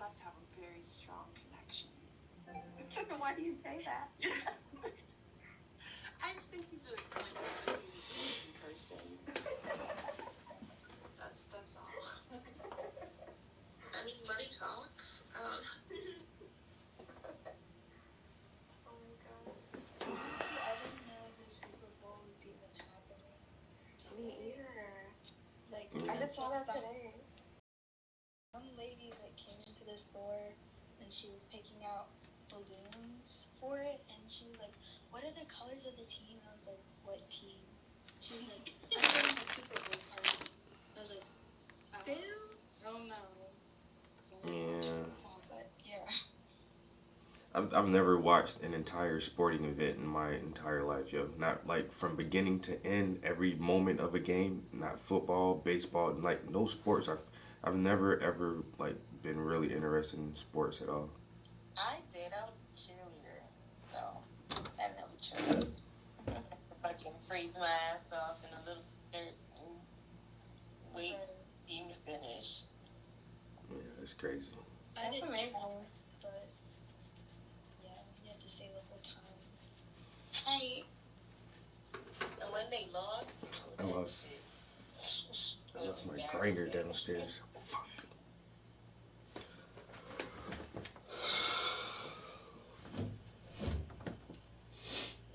must have a very strong connection. Why do you say that? I just think he's a really interesting person. That's all. I mean, money talks. Oh my god. See, I didn't know the Super Bowl was even happening. Me either. Like, I just saw that today. Some lady that came into the store and she was picking out balloons for it, and she was like, "What are the colors of the team?" I was like, "What team?" She was like, "I'm going to the Super Bowl party." I was like, "I don't know." Yeah. But yeah. I've never watched an entire sporting event in my entire life, yo. Not like from beginning to end, every moment of a game. Not football, baseball, like no sports. I've never ever like been really interested in sports at all. I did. I was a cheerleader, so I didn't have a choice. I had to fucking freeze my ass off in a little shirt and wait for the team to finish. Yeah, it's crazy. I did amazing. but yeah, you had to say the whole time. Hey. And when they lost, I that love. shit I was left my grinder embarrassing. downstairs. Fuck.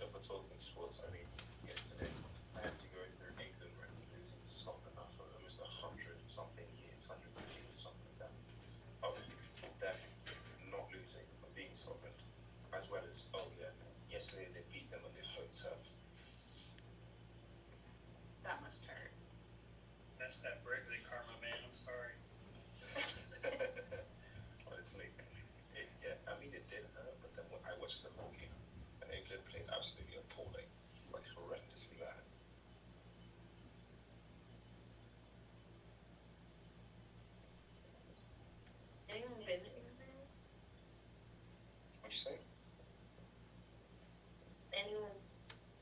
If we're talking sports, I mean, yesterday I had to go through England losing to Scotland after almost 100 something years, 150 years, something like that, of them not losing, of beating Scotland, as well as, oh yeah, yesterday they beat them on their home turf. That must hurt. That's that Brexit karma, man. I'm sorry. Honestly, yeah, I mean, it did hurt, but then when I watched the whole game, and England played absolutely appalling, like horrendously bad. Anyone been to England? What'd you say? Anyone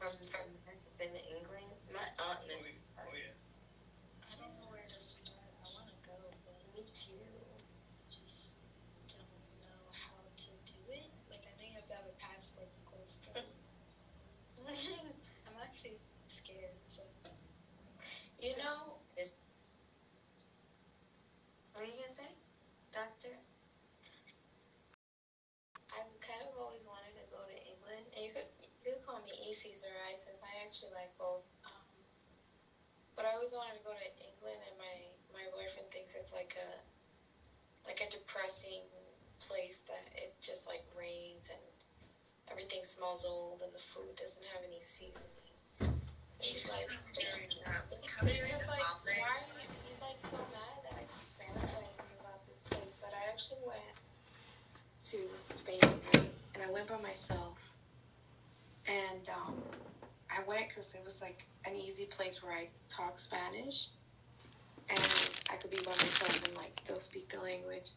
from America been to England? My aunt lives there. Oh yeah. I don't know where to start. I want to go, but Me too. just don't know how to do it. Like, I know you have to have a passport, of course, but I'm actually scared. So, You know, what are you gonna say, doctor? I've kind of always wanted to go to England, and you could call me Easties or I, since I actually like both. But I always wanted to go to England, and my boyfriend thinks it's like a depressing place that it just like rains and everything smells old and the food doesn't have any seasoning. So he's like, he's just like, why are you? He's like so mad that I keep fantasizing about this place. But I actually went to Spain, right? And I went by myself, and I went because it was like an easy place where I talk Spanish, and I could be by myself and like still speak the language.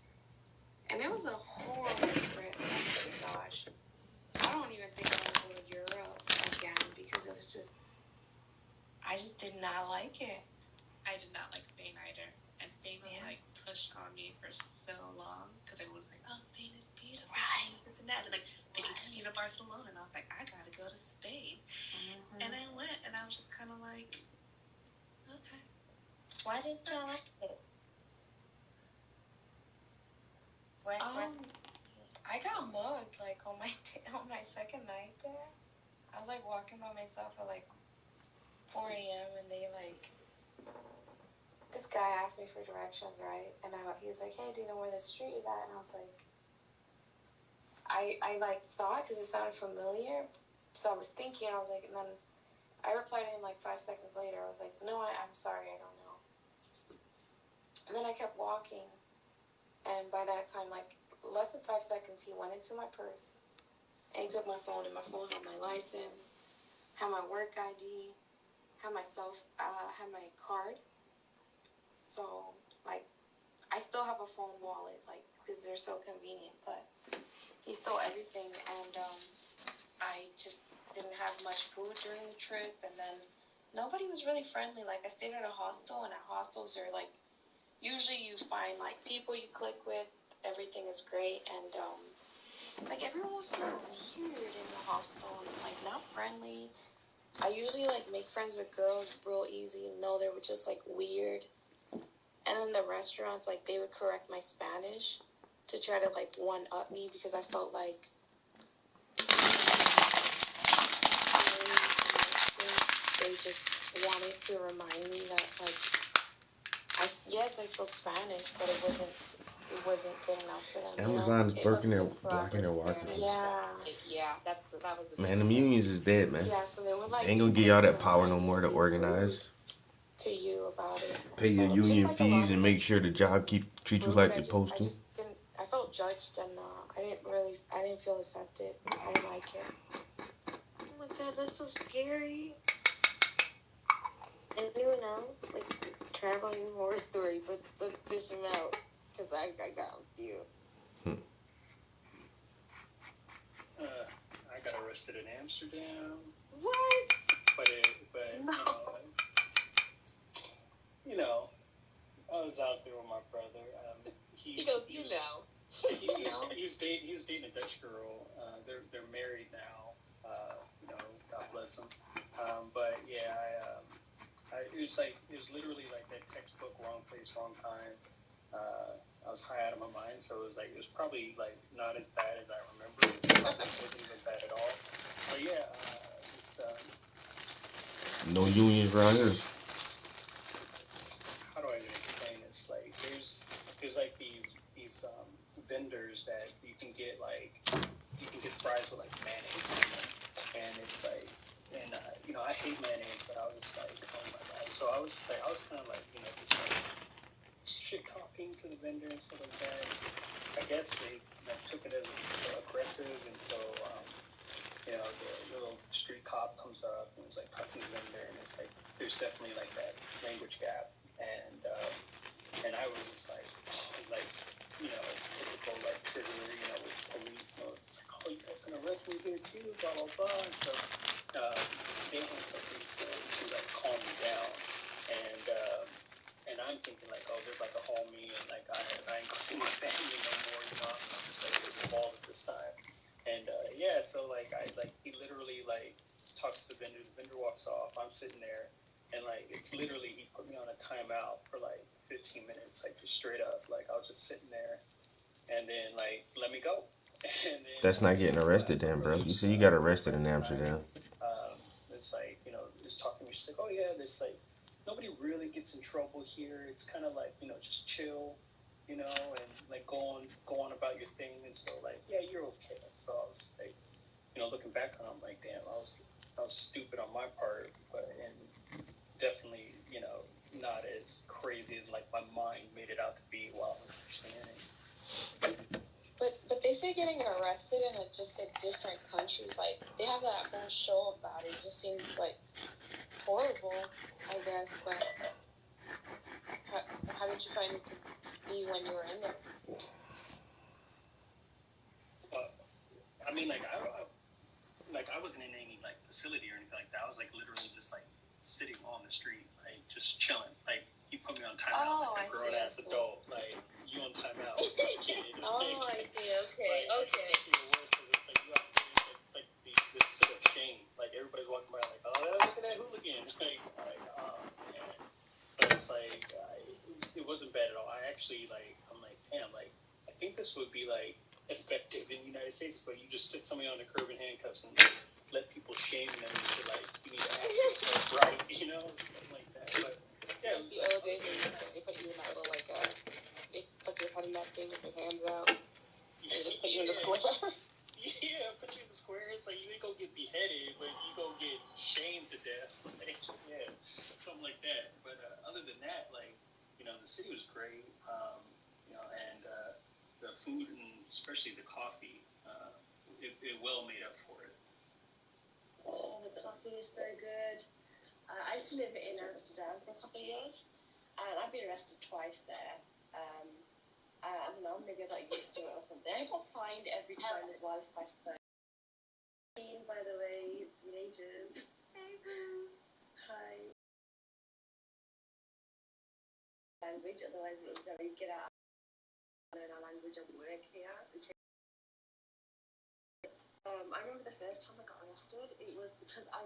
And it was a horrible trip. Oh my gosh. I don't even think I want to go to Europe again because it was just, I just did not like it. I did not like Spain either. And Spain was like pushed on me for so long because everyone was like, oh, Spain is beautiful. Right. Spain is this and that. And like, they could see the Barcelona. And I was like, I got to go to Spain. Mm-hmm. And I went and I was just kind of like, okay. Why didn't you like it? I got mugged like on my second night there. I was like walking by myself at like 4 a.m. and this guy asked me for directions, right? And he was like, "Hey, do you know where this street is at?" And I was like, I like thought because it sounded familiar, so I was thinking. I was like, and then I replied to him like 5 seconds later. I was like, "No, I'm sorry, I don't know." And then I kept walking, and by that time, like less than 5 seconds, he went into my purse and he took my phone, and my phone had my license, had my work ID, had my card. So like, I still have a phone wallet, like because they're so convenient. But he stole everything, and I just didn't have much food during the trip, and then nobody was really friendly. Like I stayed at a hostel, and at hostels, they're like, usually you find like people you click with everything is great, and like everyone was so weird in the hostel and like not friendly. I usually like make friends with girls real easy. No, they were just like weird. And then the restaurants, like they would correct my Spanish to try to like one up me because I felt like they just wanted to remind me that like yes I spoke Spanish, but it wasn't good enough for them. Amazon is blocking their Wi-Fi. Yeah, that was the Man, them unions is dead, man. Yeah, so they would like They ain't gonna give y'all that power no more to organize. To you about it. Pay your union fees and make sure the job treat you like it's supposed to. I felt judged and I didn't feel accepted. I didn't like it. Oh my god, that's so scary. Anyone else like traveling horror stories? Let's dish them out because I got a few. I got arrested in Amsterdam. What? But no. You know, I was out there with my brother. He goes, you know. He was dating a Dutch girl. They're married now. You know, God bless them. But yeah, it was literally like that textbook wrong place, wrong time. I was high out of my mind, so it was probably like not as bad as I remember. It wasn't even bad at all. But yeah, no unions around here. How do I even explain this? Like there's like these vendors that you can get fries with like mayonnaise on them, and it's like, and you know, I hate mayonnaise, but I was just like, oh my god. So I was kind of like, you know, just like shit talking to the vendor and stuff like that. I guess they took it as aggressive, and so you know, the little street cop comes up and was like talking to the vendor, and it's like there's definitely like that language gap, and I was just like, oh, like, you know, typical like prisoner, you know, with police. So it's like, oh, you guys gonna arrest me here too, blah blah blah. And so they handcuffed me to like calm me down, and I'm thinking like, oh, they're about to haul me, and like I ain't gonna see my family no more. You know, I'm just like involved at this time, and yeah, so like he literally like talks to the vendor. The vendor walks off. I'm sitting there. And like it's literally he put me on a timeout for like 15 minutes, like just straight up. Like I was just sitting there, and then like let me go. And then, that's not getting arrested, then, bro. You see, you got arrested in Amsterdam. It's like, you know, just talking to me. She's like, oh yeah, this like nobody really gets in trouble here. It's kind of like, you know, just chill, you know, and like go on about your thing. And so like, yeah, you're okay. So I was like, you know, looking back on it, I'm like, damn, I was stupid on my part, but and definitely, you know, not as crazy as like my mind made it out to be while I was understanding. But they say getting arrested in just a different countries, like they have that whole show about it. It just seems like horrible, I guess. But how did you find it to be when you were in there? I mean, like I wasn't in any like facility or anything like that. I was like literally just like sitting on the street, like just chilling. Like he put me on timeout, like a grown ass adult. Like you on timeout. Oh, I see. Okay, like, okay. It's like you have to. It's like this sit of shame. Like everybody's walking by, like, oh, look at that hooligan. Like oh man. So it's like it wasn't bad at all. I'm like, damn, like I think this would be like effective in the United States, but you just sit somebody on the curb in handcuffs and let people shame them into like you need to act yourself right, you know, something like that. But yeah, like the old days when they put you in that little like they stuck your head in that thing with your hands out. They just put you in the square. Yeah, put you in the square. It's like you ain't gonna get beheaded, but you gonna get shamed to death. Like, yeah, something like that. But other than that, like, you know, the city was great. You know, and the food and especially the coffee, it well made up for it. Oh, the coffee is so good. I used to live in Amsterdam for a couple of years, and I've been arrested twice there. I don't know, maybe I got used to it or something. I got fined every time as well if I spoke. By the way, teenagers. Hey, boo. Hi. Language, otherwise it was very get out. learn our language and work here. I remember the first time I got arrested, it was because I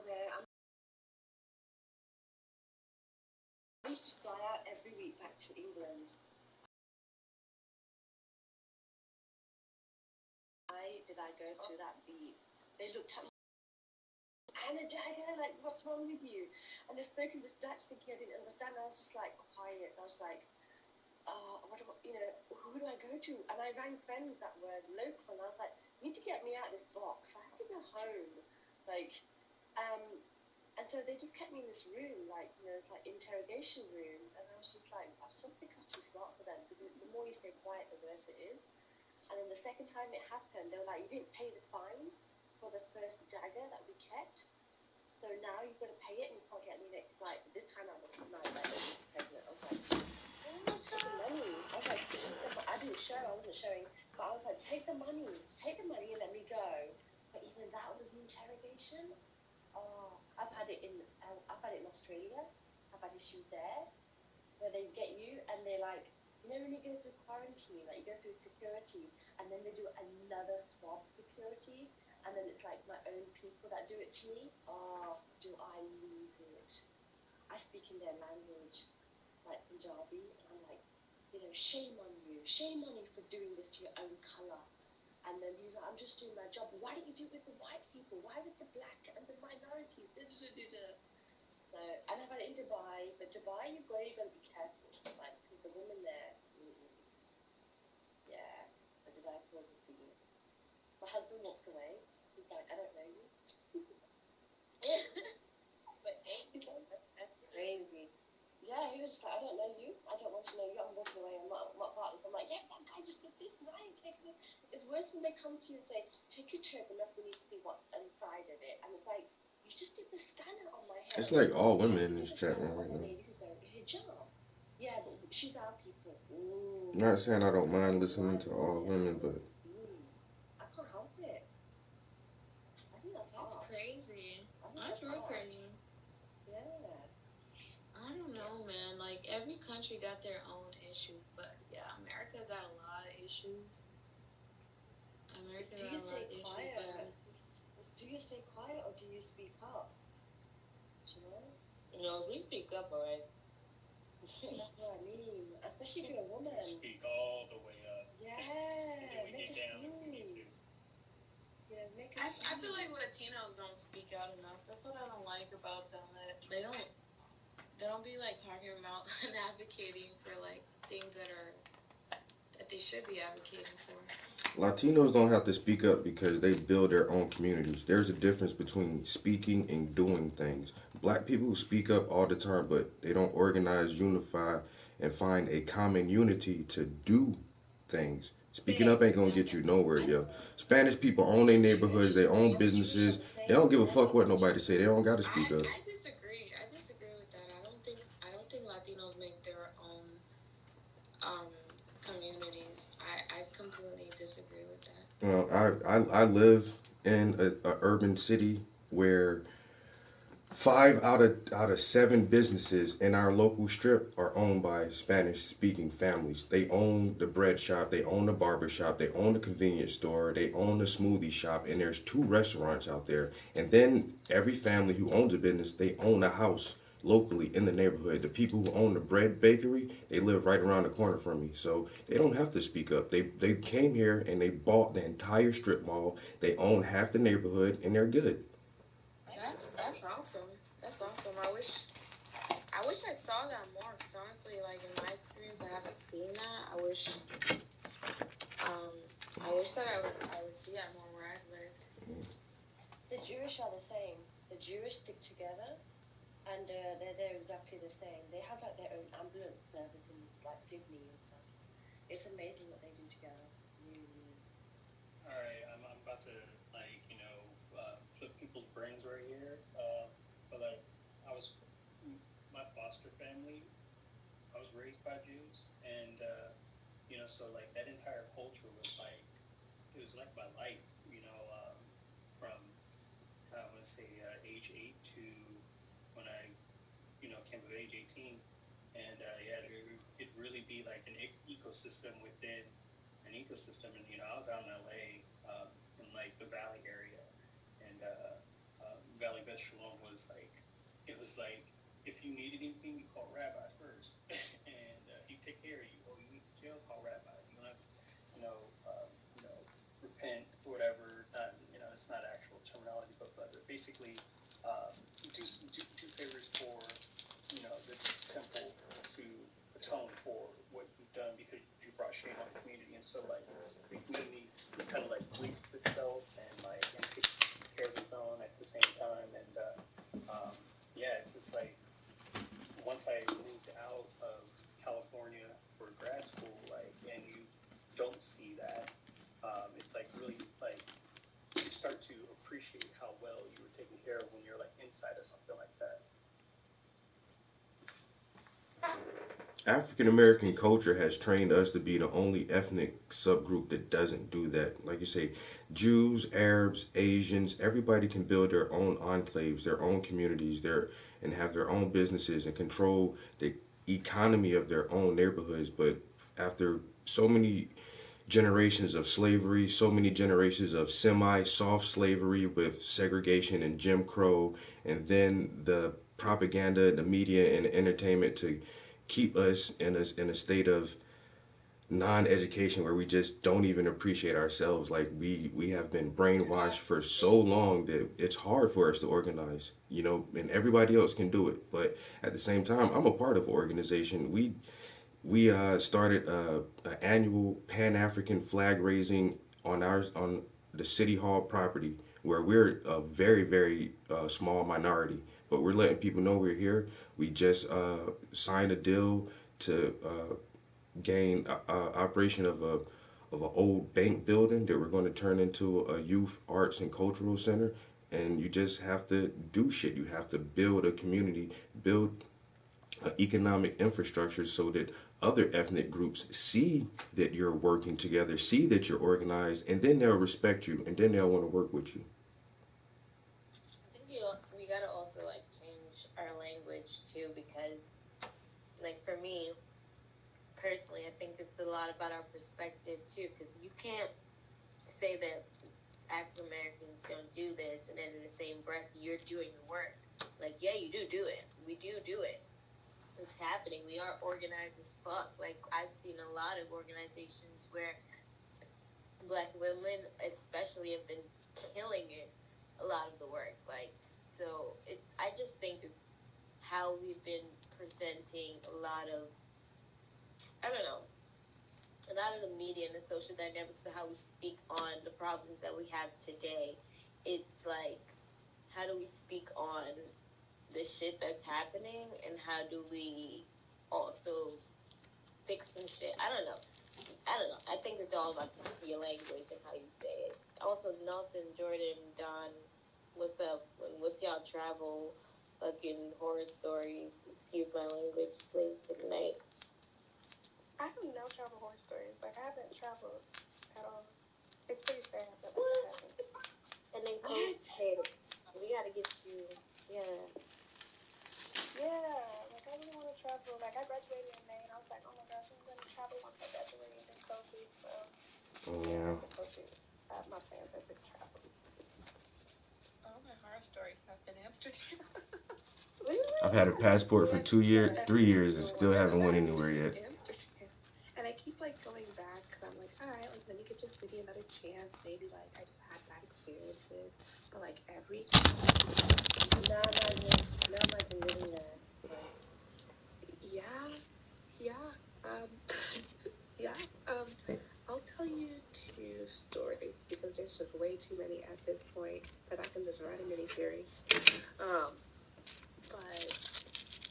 used to fly out every week back to England. Why did I go through that beat? They looked at me, Anna Jagger, like, what's wrong with you? And they spoke in this Dutch thinking I didn't understand. I was just like quiet. I was like, who do I go to? And I rang friends that were local, and I was like, you need to get me out of this box. I have to go home. And so they just kept me in this room, it's like interrogation room. And I was just like, I just think I was too smart for them, because the more you stay quiet, the worse it is. And then the second time it happened, they were like, you didn't pay the fine for the first dagger that we kept. So now you've got to pay it, and you can't get any next flight. But this time I was pregnant. I was like, take the money. I was like, I didn't show. I wasn't showing. But I was like, take the money. Just take the money and let me go. But even that was an interrogation. Oh, I've had it in Australia. I've had issues there where they get you and they're like, when you go through quarantine, like you go through security, and then they do another swab security, and then it's like my own people that do it to me. Oh, do I lose it? I speak in their language, like Punjabi, and I'm like, shame on you for doing this to your own color. And then he's like, I'm just doing my job. Why don't you do it with the white people? Why with the black and the minorities? So, and I've had it in Dubai, but Dubai, you've got to be careful. Like, because the women there, yeah, but Dubai causes a scene. My husband walks away. He's like, I don't know you. But that's crazy. Yeah, he was just like, I don't know you. I don't want to know you. I'm walking away. I'm not part of this. I'm like, yeah, that guy just did this, and I ain't taking it. It's worse when they come to you and say, take your turban off. We need to see what's inside of it. And it's like, you just did the scanner on my head. It's like all women in this chat room right now. Lady who's wearing a hijab. Yeah, but she's our people. Ooh. Not saying I don't mind listening to all women, but I can't help it. I think that's crazy. That's real crazy. Yeah. I don't know, man. Like, every country got their own issues, but yeah, America got a lot of issues. Do you stay quiet? Do you stay quiet or do you speak up? No, we speak up, alright. That's what I mean. Especially if you're a woman. Speak all the way up. Yeah. And then we make get down if we need to. Yeah, I feel like Latinos don't speak out enough. That's what I don't like about them. That they don't be like talking about and advocating for like things that they should be advocating for. Latinos don't have to speak up because they build their own communities. There's a difference between speaking and doing things. Black people speak up all the time, but they don't organize, unify, and find a common unity to do things. Speaking up ain't gonna get you nowhere, yo. Spanish people own their neighborhoods, they own businesses. They don't give a fuck what nobody say. They don't gotta speak up. I disagree. I disagree with that. I don't think Latinos make their own communities. I completely disagree with that. Well, I live in a urban city where 5 out of 7 businesses in our local strip are owned by Spanish-speaking families. They own the bread shop, they own the barber shop, they own the convenience store, they own the smoothie shop, and there's 2 restaurants out there. And then every family who owns a business, they own a house locally in the neighborhood. The people who own the bread bakery, they live right around the corner from me. So they don't have to speak up. They came here and they bought the entire strip mall. They own half the neighborhood and they're good. That's awesome. That's awesome. I wish I saw that more, because honestly, like, in my experience, I haven't seen that. I wish that I would see that more where I've lived. The Jewish are the same. The Jewish stick together, and they're exactly the same. They have like their own ambulance service in like Sydney and stuff. It's amazing what they do together. Really. All right, I'm about to flip people's brains right here. But like, my foster family. I was raised by Jews, and so like that entire culture was like, it was like my life. From I want to say age 8 to when I came of age 18, and it'd really be like an ecosystem within an ecosystem. And I was out in LA, in like the Valley area, and Valley Beth Shalom was like, it was like, if you need anything, you call Rabbi first, and he'd take care of you. Oh, you need to jail, call Rabbi. You want to, repent or whatever. Not, it's not actual terminology, but basically, do favors for, the temple to atone for what you've done because you brought shame on the community. And so, like, the community kind of like policed itself and takes care of its own at the same time. And yeah, it's just like, once I moved out of California for grad school, like, and you don't see that, it's like really like you start to appreciate how well you were taken care of when you're like inside of something like that. African American culture has trained us to be the only ethnic subgroup that doesn't do that. Like you say, Jews, Arabs, Asians, everybody can build their own enclaves, their own communities, and have their own businesses and control the economy of their own neighborhoods. But after so many generations of slavery, so many generations of semi-soft slavery with segregation and Jim Crow, and then the propaganda, the media, and the entertainment to keep us in a state of non-education where we just don't even appreciate ourselves. Like we have been brainwashed for so long that it's hard for us to organize, and everybody else can do it. But at the same time, I'm a part of an organization. We started an annual Pan-African flag raising on the city hall property where we're a very very small minority, but we're letting people know we're here. We just signed a deal to gain operation of an old bank building that we're going to turn into a youth arts and cultural center. And you just have to do shit. You have to build a community, build economic infrastructure so that other ethnic groups see that you're working together, see that you're organized, and then they'll respect you, and then they'll want to work with you. I think we gotta also like change our language too, because like for me personally, I think it's a lot about our perspective too, because you can't say that African Americans don't do this, and then in the same breath, you're doing the work. Like, yeah, you do it. We do it. It's happening. We are organized as fuck. Like, I've seen a lot of organizations where Black women, especially, have been killing it. A lot of the work, like, so it's. I just think it's how we've been presenting a lot of. I don't know, a lot of the media and the social dynamics of how we speak on the problems that we have today. It's like, how do we speak on the shit that's happening, and how do we also fix some shit? I don't know. I think it's all about your language and how you say it. Also, Nelson, Jordan, Don, what's up? What's y'all travel fucking horror stories? Excuse my language, please. Good night. I have no travel horror stories. Like, I haven't traveled at all. It's pretty sad, but like, I haven't. And then Coach, hey, we gotta get you. Yeah. Yeah, like I really want to travel. Like I graduated in May, and I was like, oh my gosh, I'm going to travel once I graduate, and then COVID. So yeah, Yeah. the COVID. My plans are to travel. All my horror stories have been Amsterdam. Really? I've had a passport for 2 years, 3 years, and still haven't went anywhere yet. Amsterdam. And I keep like going back because I'm like, all right, like let me give this city another chance. Maybe like I just had bad experiences, but like every. Now imagine living there. Like, Yeah, yeah, yeah. I'll tell you two stories because there's just way too many at this point that I can just write a mini series. But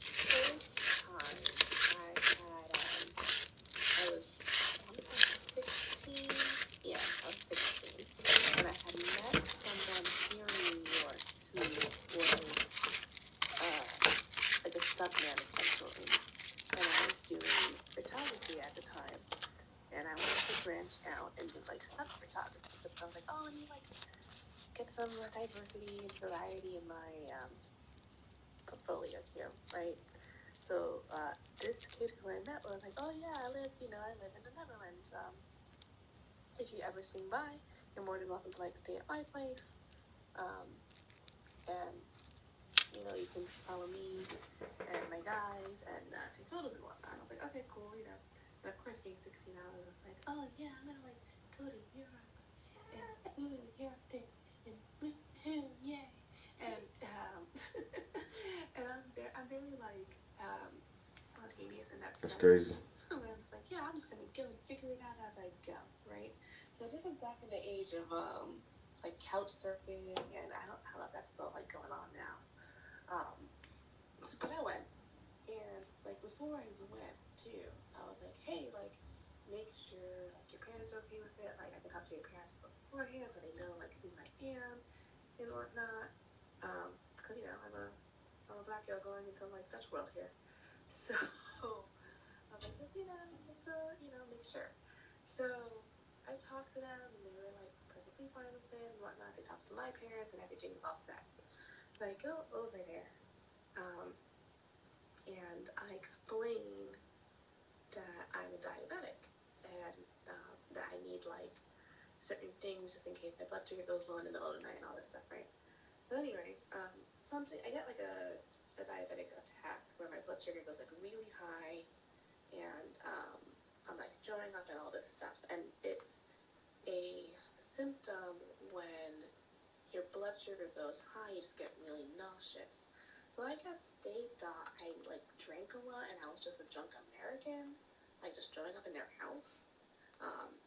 first time I was 16. Yeah, I was 16, and I had met someone here in New York who was like a stuntman essentially, and I was doing photography at the time. And I wanted to branch out and do like stunt photography because I was like, oh, let me like get some diversity and variety in my portfolio here, right? So this kid who I met was like, oh yeah, I live in the Netherlands. if you ever swing by, you're more than welcome to like stay at my place. And you know, you can follow me and my guys and take photos and whatnot. I was like, okay, cool, you know. And of course, being 16, I was like, oh yeah, I'm gonna like go to Europe and Europe thing and woohoo, yay! And and I'm very like spontaneous in that sense. That's crazy. So I was like, yeah, I'm just gonna go and figure it out as I go, right? So this is back in the age of like couch surfing, and I don't know if that's still like going on now. But I went, and like before I even went too, I was like, hey, like make sure like your parents are okay with it. Like I can talk to your parents beforehand so they know like who I am and whatnot. Because you know I'm a black girl going into like Dutch world here, so I was like, just you know make sure. So I talked to them, and they were like perfectly fine with it and whatnot. They talked to my parents, and everything was all set. So I go over there. And I explained that I'm a diabetic and that I need like certain things just in case my blood sugar goes low in the middle of the night and all this stuff, right? So, anyways, I got like a diabetic attack where my blood sugar goes like really high and I'm like throwing up and all this stuff, and it's a symptom when your blood sugar goes high, you just get really nauseous. So I guess they thought I like drank a lot and I was just a drunk American, like just throwing up in their house.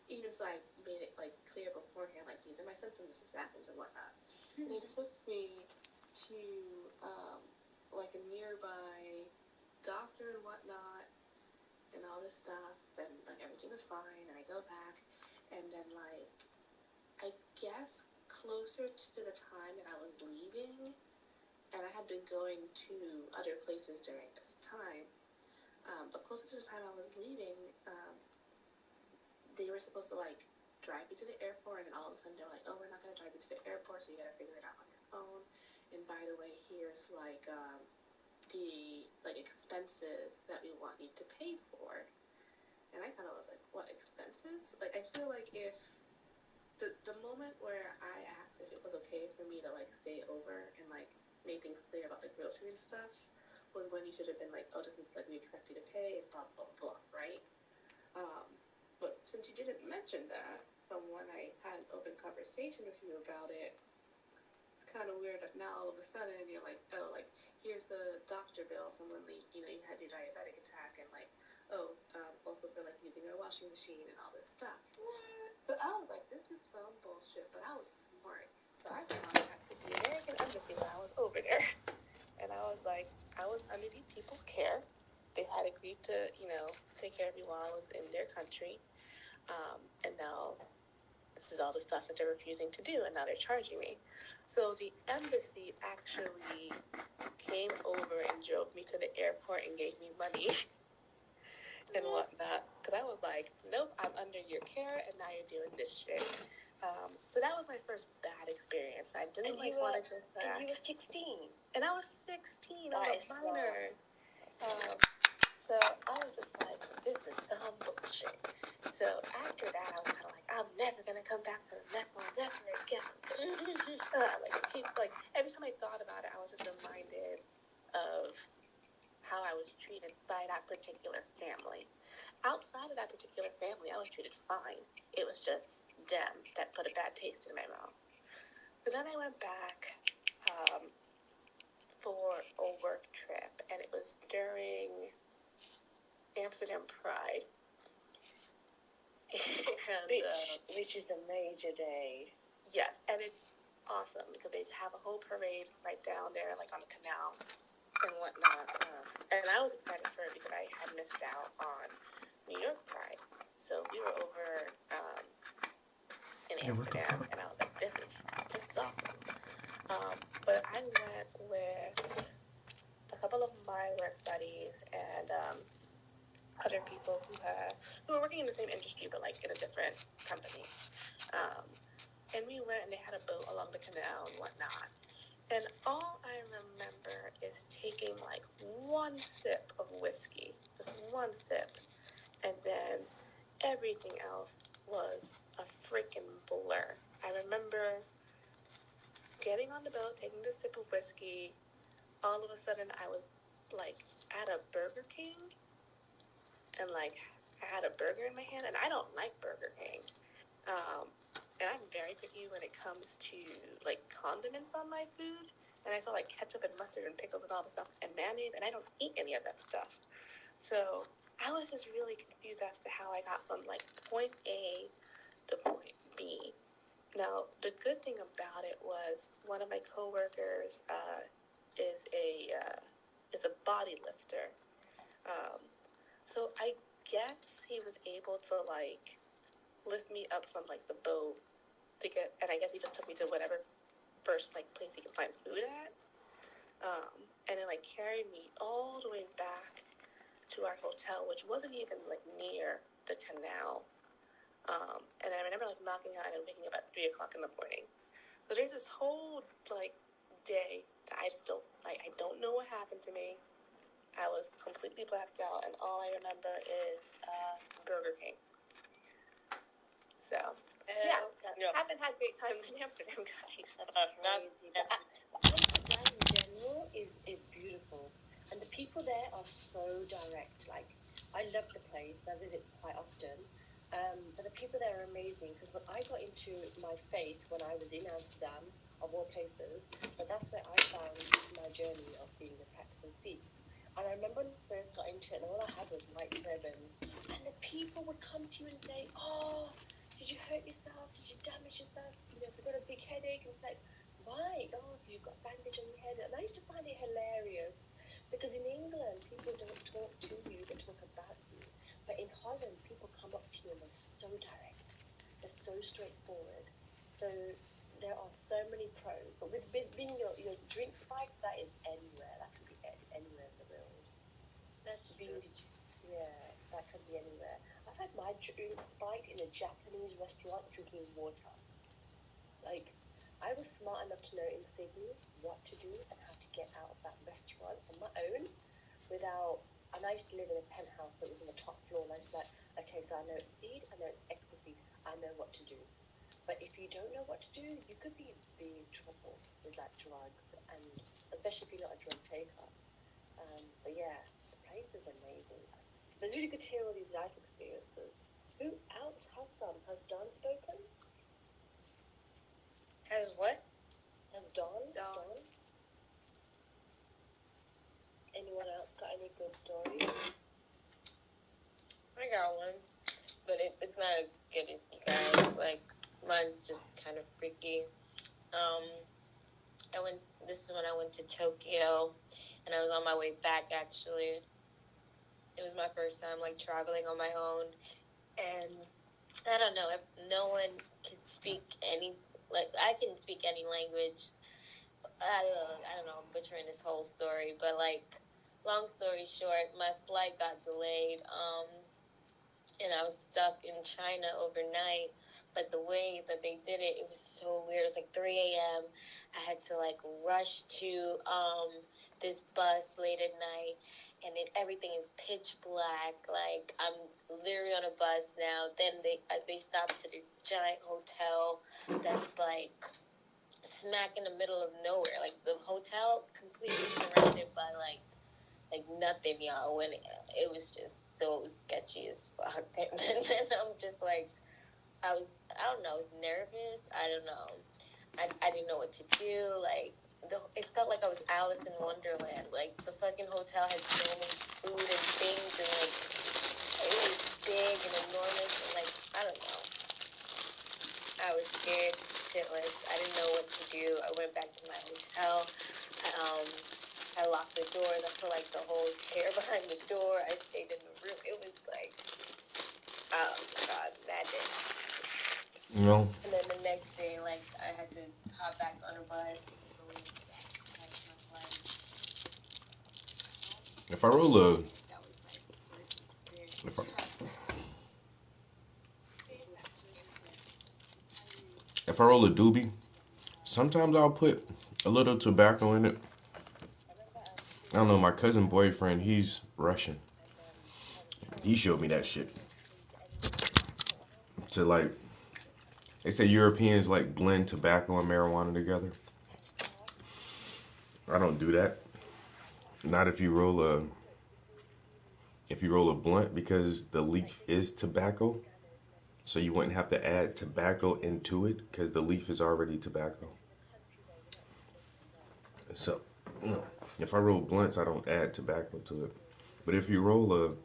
Even so, I made it like clear beforehand, like these are my symptoms, this happens and whatnot. And it took me to like a nearby doctor and whatnot, and all this stuff, and like everything was fine. And I go back, and then like I guess closer to the time that I was leaving, and I had been going to other places during this time, but closer to the time I was leaving, they were supposed to like drive me to the airport, and all of a sudden they were like, oh, we're not going to drive you to the airport, so you got to figure it out on your own. And by the way, here's like the like expenses that we want you to pay for. And I kind of was like, what expenses? Like I feel like if the moment where I asked if it was okay for me to like stay over and like make things clear about the grocery stuff was when you should have been like, oh, this is like we expect you to pay and blah blah blah, right? But since you didn't mention that from when I had an open conversation with you about it, it's kind of weird that now all of a sudden you're like, oh, like here's the doctor bill from when you had your diabetic attack, and like, oh, also for like using your washing machine and all this stuff. But I was like, this is some bullshit, but I was smart. So I contacted the American Embassy when I was over there. And I was like, I was under these people's care. They had agreed to, take care of me while I was in their country. And now this is all the stuff that they're refusing to do, and now they're charging me. So the embassy actually came over and drove me to the airport and gave me money and whatnot. Because I was like, nope, I'm under your care, and now you're doing this shit. So that was my first bad experience. I didn't want to go back. And you were 16. And I was 16. I was a minor. So I was just like, this is some bullshit. So after that, I was kind of like, I'm never gonna come back to the Netball ever again. Every time I thought about it, I was just reminded of how I was treated by that particular family. Outside of that particular family, I was treated fine. It was just them that put a bad taste in my mouth. So then I went back for a work trip, and it was during Amsterdam Pride. Which is a major day. Yes, and it's awesome because they have a whole parade right down there, like on the canal and whatnot. And I was excited for it because I had missed out on New York Pride. So we were over in Amsterdam, and I was like, this is awesome. But I went with a couple of my work buddies and other people who were working in the same industry but like in a different company. And we went, and they had a boat along the canal and whatnot. And all I remember is taking like one sip of whiskey, just one sip, and then everything else was a freaking blur. I remember getting on the boat, taking a sip of whiskey. All of a sudden, I was like at a Burger King, and like I had a burger in my hand, and I don't like Burger King. And I'm very picky when it comes to like condiments on my food. And I saw like ketchup and mustard and pickles and all this stuff and mayonnaise, and I don't eat any of that stuff. So I was just really confused as to how I got from like point A to point B. Now the good thing about it was one of my coworkers is a body lifter. So I guess he was able to like lift me up from like the boat to get, and I guess he just took me to whatever first like place he could find food at, and then like carried me all the way back to our hotel, which wasn't even like near the canal. And I remember like knocking out and waking up at 3 o'clock in the morning. So there's this whole like day that I just don't like. I don't know what happened to me. I was completely blacked out, and all I remember is Burger King. So yeah, haven't had great times in Amsterdam, guys. That's crazy. But Amsterdam in general is beautiful, and the people there are so direct. Like, I love the place. I visit quite often. But the people there are amazing, because when I got into my faith when I was in Amsterdam, of all places, but that's where I found my journey of being a practicing Sikh. And I remember when I first got into it, and all I had was white turbans, and the people would come to you and say, "Oh, did you hurt yourself? Did you damage yourself? You know, have you got a big headache?" And it's like, why? Oh, have you got a bandage on your head? And I used to find it hilarious, because in England, people don't talk to you, they talk about you. But in Holland, people come up to you and they're so direct, they're so straightforward. So there are so many pros. But with being your drink spike, that is anywhere. That can be anywhere in the world. That's true. Yeah, that could be anywhere. I've had my drink spiked in a Japanese restaurant drinking water. Like, I was smart enough to know in Sydney what to do and how to get out of that restaurant on my own without. And I used to live in a penthouse that was on the top floor, and I was like, okay, so I know it's speed, I know it's ecstasy, I know what to do. But if you don't know what to do, you could be in big trouble with like drugs, and especially if you're not a drug taker. But yeah, the place is amazing. But it's really good to hear all these life experiences. Who else has some? Has Dawn spoken? Has what? Has Dawn? Anyone else got any good stories? I got one, but it's not as good as you guys. Like, mine's just kind of freaky. This is when I went to Tokyo, and I was on my way back, actually. It was my first time, like, traveling on my own, and I don't know, if no one can speak any, like, I can speak any language. I don't know, I'm butchering this whole story, but, like, long story short, my flight got delayed, and I was stuck in China overnight. But the way that they did it, it was so weird. It was like 3 a.m. I had to like rush to this bus late at night, and everything is pitch black. Like, I'm literally on a bus now. Then they stopped to this giant hotel that's like smack in the middle of nowhere. Like, the hotel completely surrounded by like nothing, y'all. When it was just so sketchy as fuck. And then I'm just like, I don't know, I was nervous. I don't know. I didn't know what to do. Like, it felt like I was Alice in Wonderland. Like, the fucking hotel had so much food and things, and like, it was big and enormous, and like, I don't know. I was scared shitless. I didn't know what to do. I went back to my hotel. I locked the doors. I put like the whole chair behind the door. I stayed in the room. It was like, oh my god, madness. No. And then the next day, like, I had to hop back on a bus and go back to catch my flight. If I roll a, That was my first experience. if I roll a doobie, sometimes I'll put a little tobacco in it. I don't know, my cousin boyfriend, he's Russian. He showed me that shit. to like, they say Europeans like blend tobacco and marijuana together. I don't do that. Not if you roll a blunt, because the leaf is tobacco. So you wouldn't have to add tobacco into it because the leaf is already tobacco. So, no. If I roll blunts, I don't add tobacco to it. But if you roll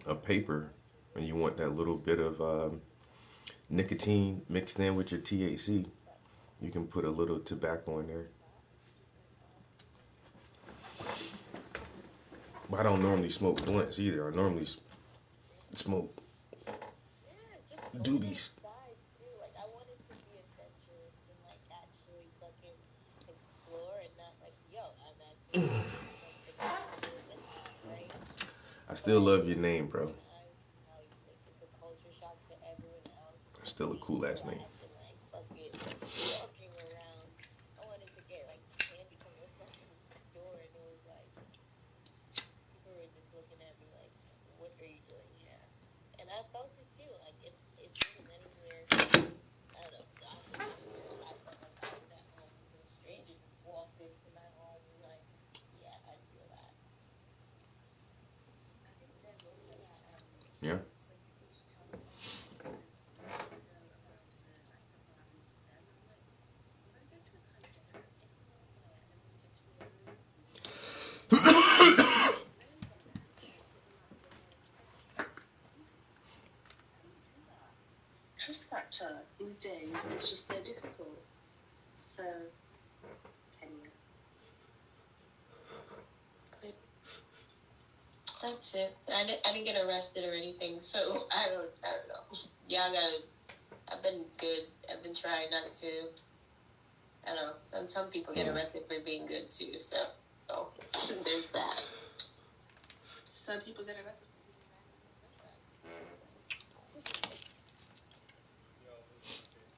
a paper and you want that little bit of nicotine mixed in with your THC, you can put a little tobacco in there. But I don't normally smoke blunts either. I normally smoke Yeah, just going doobies. outside too. Like I wanted to be adventurous and like actually fucking explore and not like, yo, I'm actually going to go to this town, right? I still But love your name, bro. when I see how like it's a culture shock to everyone else Still a being cool ass name. black and like fucking walking around, I wanted to get like candy from the fucking store and it was like people were just looking at me like, what are you doing here? And I felt it too. Like if it was anywhere, I don't know, God forbid, where I felt like I was at home and some stranger just walked into my home, like, yeah, I'd feel that. I think there's also that Yeah. when people used to tell me, oh, you want to go around to the like safaris with them, and I'm like, I'm gonna go to a country I don't know anyone there, and I'm gonna go to a room and learn from them and then give them like real world stuff. I'm like, how do you do that? Trust factor these days is just so difficult. So, Kenya. That's it. I didn't get arrested or anything, so I don't know. Y'all gotta. I've been good. I've been trying not to. I don't know. Some people get arrested for being good too, so there's that. Some people get arrested for eating random french fries. Yo, who's okay?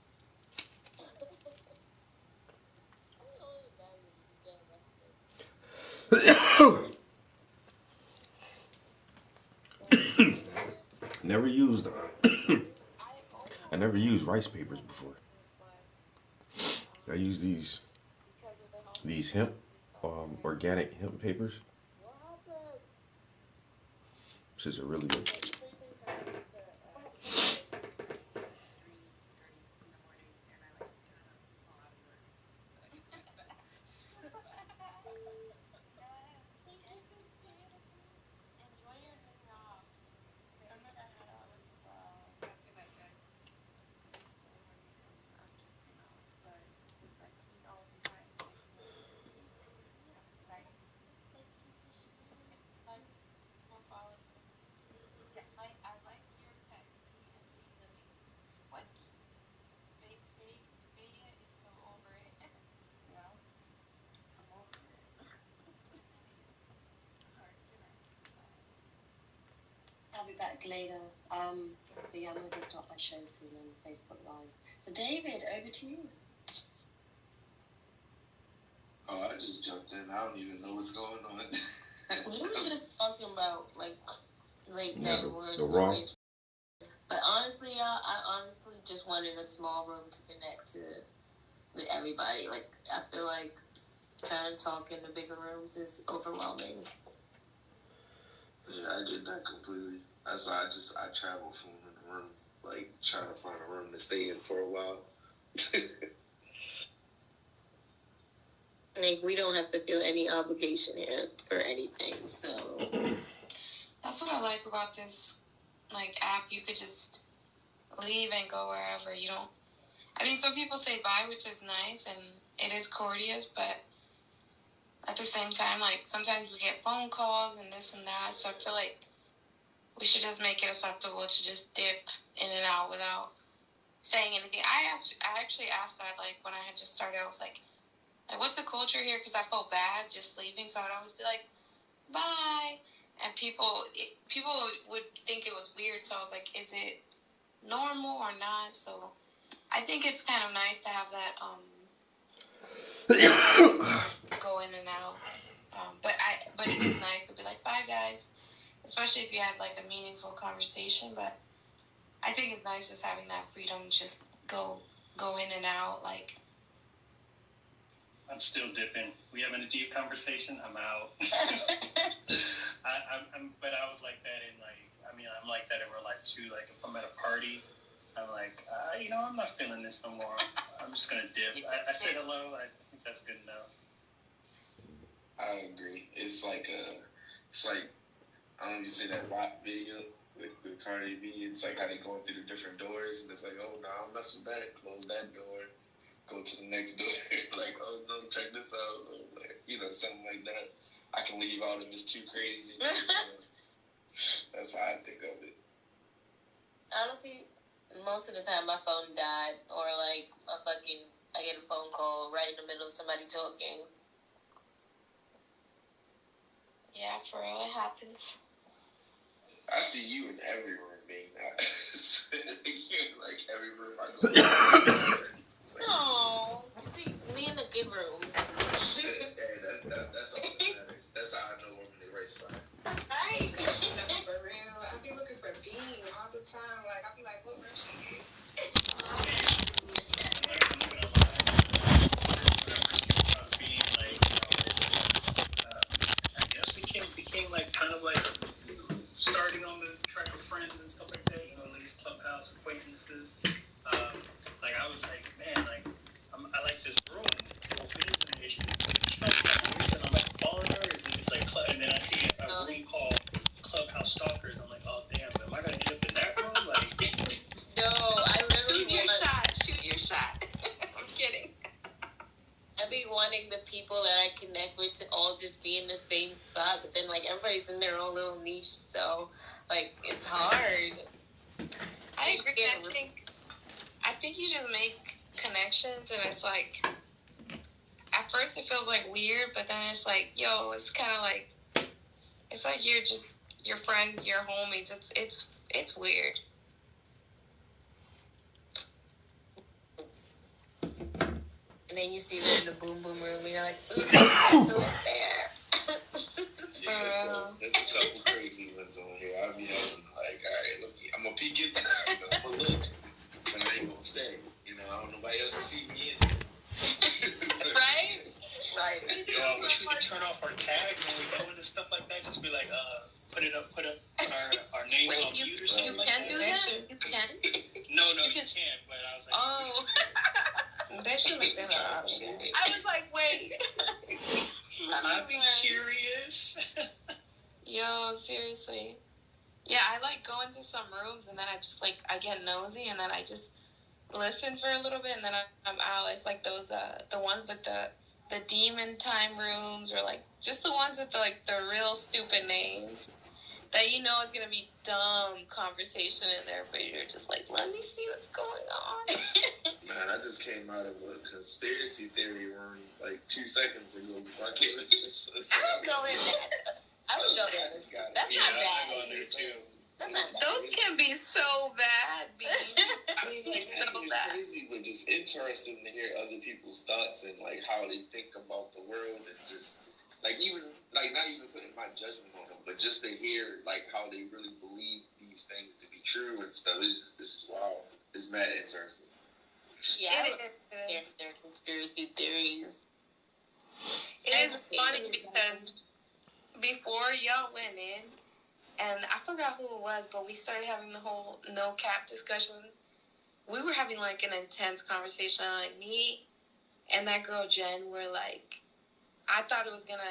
I'm the only bad when you get arrested. Never used I never used rice papers before. I use these hemp organic hemp papers. What happened? Which is a really good. Enjoy your day off. I'm gonna head out as well. Have a good night, guys. It's so early and I'm drifting off, but it was nice to meet all of you guys. Get to know Lucy. Bye. Thank you for sharing. We'll follow you. Yes. I like your pet, PMB living. What? Bea is so over it. Yeah, I'm over it. Alright, good night. Bye. I'll be back later. But yeah, I'm gonna go start my show soon on Facebook Live. So David, over to you. Oh, I just jumped in. I don't even know what's going on. We were just talking about like late Yeah, night horror the Raw. stories. But honestly, y'all, I honestly just wanted a small room to connect to with everybody. Like I feel like trying to talk in the bigger rooms is overwhelming. Yeah, I get that completely. That's why I travel from room to room, like trying to find a room to stay in for a while. Like we don't have to feel any obligation here for anything. So That's what I like about this like app. You could just leave and go wherever. You don't. I mean, some people say bye, which is nice and it is courteous, but at the same time, like sometimes we get phone calls and this and that. So I feel like we should just make it acceptable to just dip in and out without saying anything. I actually asked that like when I had just started. I was like what's the culture here? Because I felt bad just leaving, so I'd always be like, bye, and people would think it was weird. So I was like, is it normal or not? So I think it's kind of nice to have that just go in and out. But it is nice to be like, bye guys, especially if you had like a meaningful conversation. But I think it's nice just having that freedom, just go in and out. Like, I'm still dipping. We having a deep conversation. I'm out. But I was like that in I'm like that in real life too. Like if I'm at a party, I'm like, I'm not feeling this no more. I'm just gonna dip. I say hello. I think that's good enough. I agree. It's like I don't know if you see that WAP video with Cardi B. It's like how they going through the different doors, and it's like, oh no, I'll mess with that. Close that door. Go to the next door. Like, oh no, check this out. Or, like, something like that. I can leave out if it's too crazy. That's how I think of it. Honestly, most of the time my phone died, or like I get a phone call right in the middle of somebody talking. Yeah, for real, it happens. I see you in every room being that. Like every room I go to. No, we in the good rooms. Hey, that's all that matters. That's how I know I'm in the right spot. Right? No, for real. I be looking for Bean all the time. Like, I be like, what room she is? I guess became like kind of like starting on the track of friends and stuff like that. These clubhouse acquaintances. Like I was like, man, like I like this room. Well, is she like weird and I'm like following her? Is it just like and then I see a room called Clubhouse Stalkers. I'm like, oh damn, am I gonna end up in that room? Like, no, I literally Shoot your shot. I'm kidding. I be wanting the people that I connect with to all just be in the same spot, but then like everybody's in their own little niche, so like it's hard. I agree. I think you just make connections, and it's like at first it feels like weird, but then it's like, yo, it's kind of like it's like you're just your friends, your homies. It's weird. And then you see them in the boom boom room, and you're like, ooh, who is there? Yeah, there's a couple crazy ones on here. I'll be having like, all right, look, I'm gonna peek in, I'm gonna look, but I ain't gonna stay. I don't know nobody else to see me in. Right? I wish we could turn off our tags when we go into stuff like that. Just be like, put our names on mute or something. You can't do that? You can? No, you can't. But I was like, oh. That should make that an option. I was like, wait. I'd be curious. Yo, seriously. Yeah, I like go into some rooms and then I get nosy and then I just listen for a little bit and then I'm out. It's like those the ones with the demon time rooms, or like just the ones with the real stupid names that is gonna be dumb conversation in there, but you're just like, let me see what's going on. Man, I just came out of a conspiracy theory room like 2 seconds ago before I came in this. I would go in that. I would go in this. That's not bad. I'm going there too. Those can be so bad, B. It's so bad. Crazy, but just interesting to hear other people's thoughts and like how they think about the world, and just like even like not even putting my judgment on them, but just to hear like how they really believe these things to be true and stuff. This is wow. It's mad interesting. Yeah, their conspiracy theories. It is funny because before y'all went in, and I forgot who it was, but we started having the whole no cap discussion. We were having like an intense conversation. Like me and that girl Jen were like, I thought it was gonna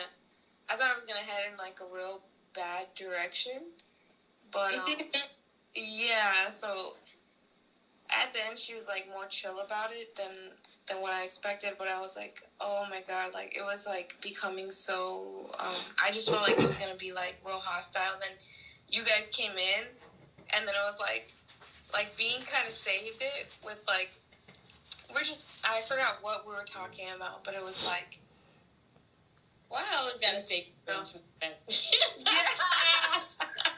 head in like a real bad direction. But yeah, so at the end she was like more chill about it than what I expected. But I was like, oh my god, like it was like becoming so I just felt like it was gonna be like real hostile. Then you guys came in, and then it was like Bean kind of saved it with like I forgot what we were talking about, but it was like, wow, it's gotta stay.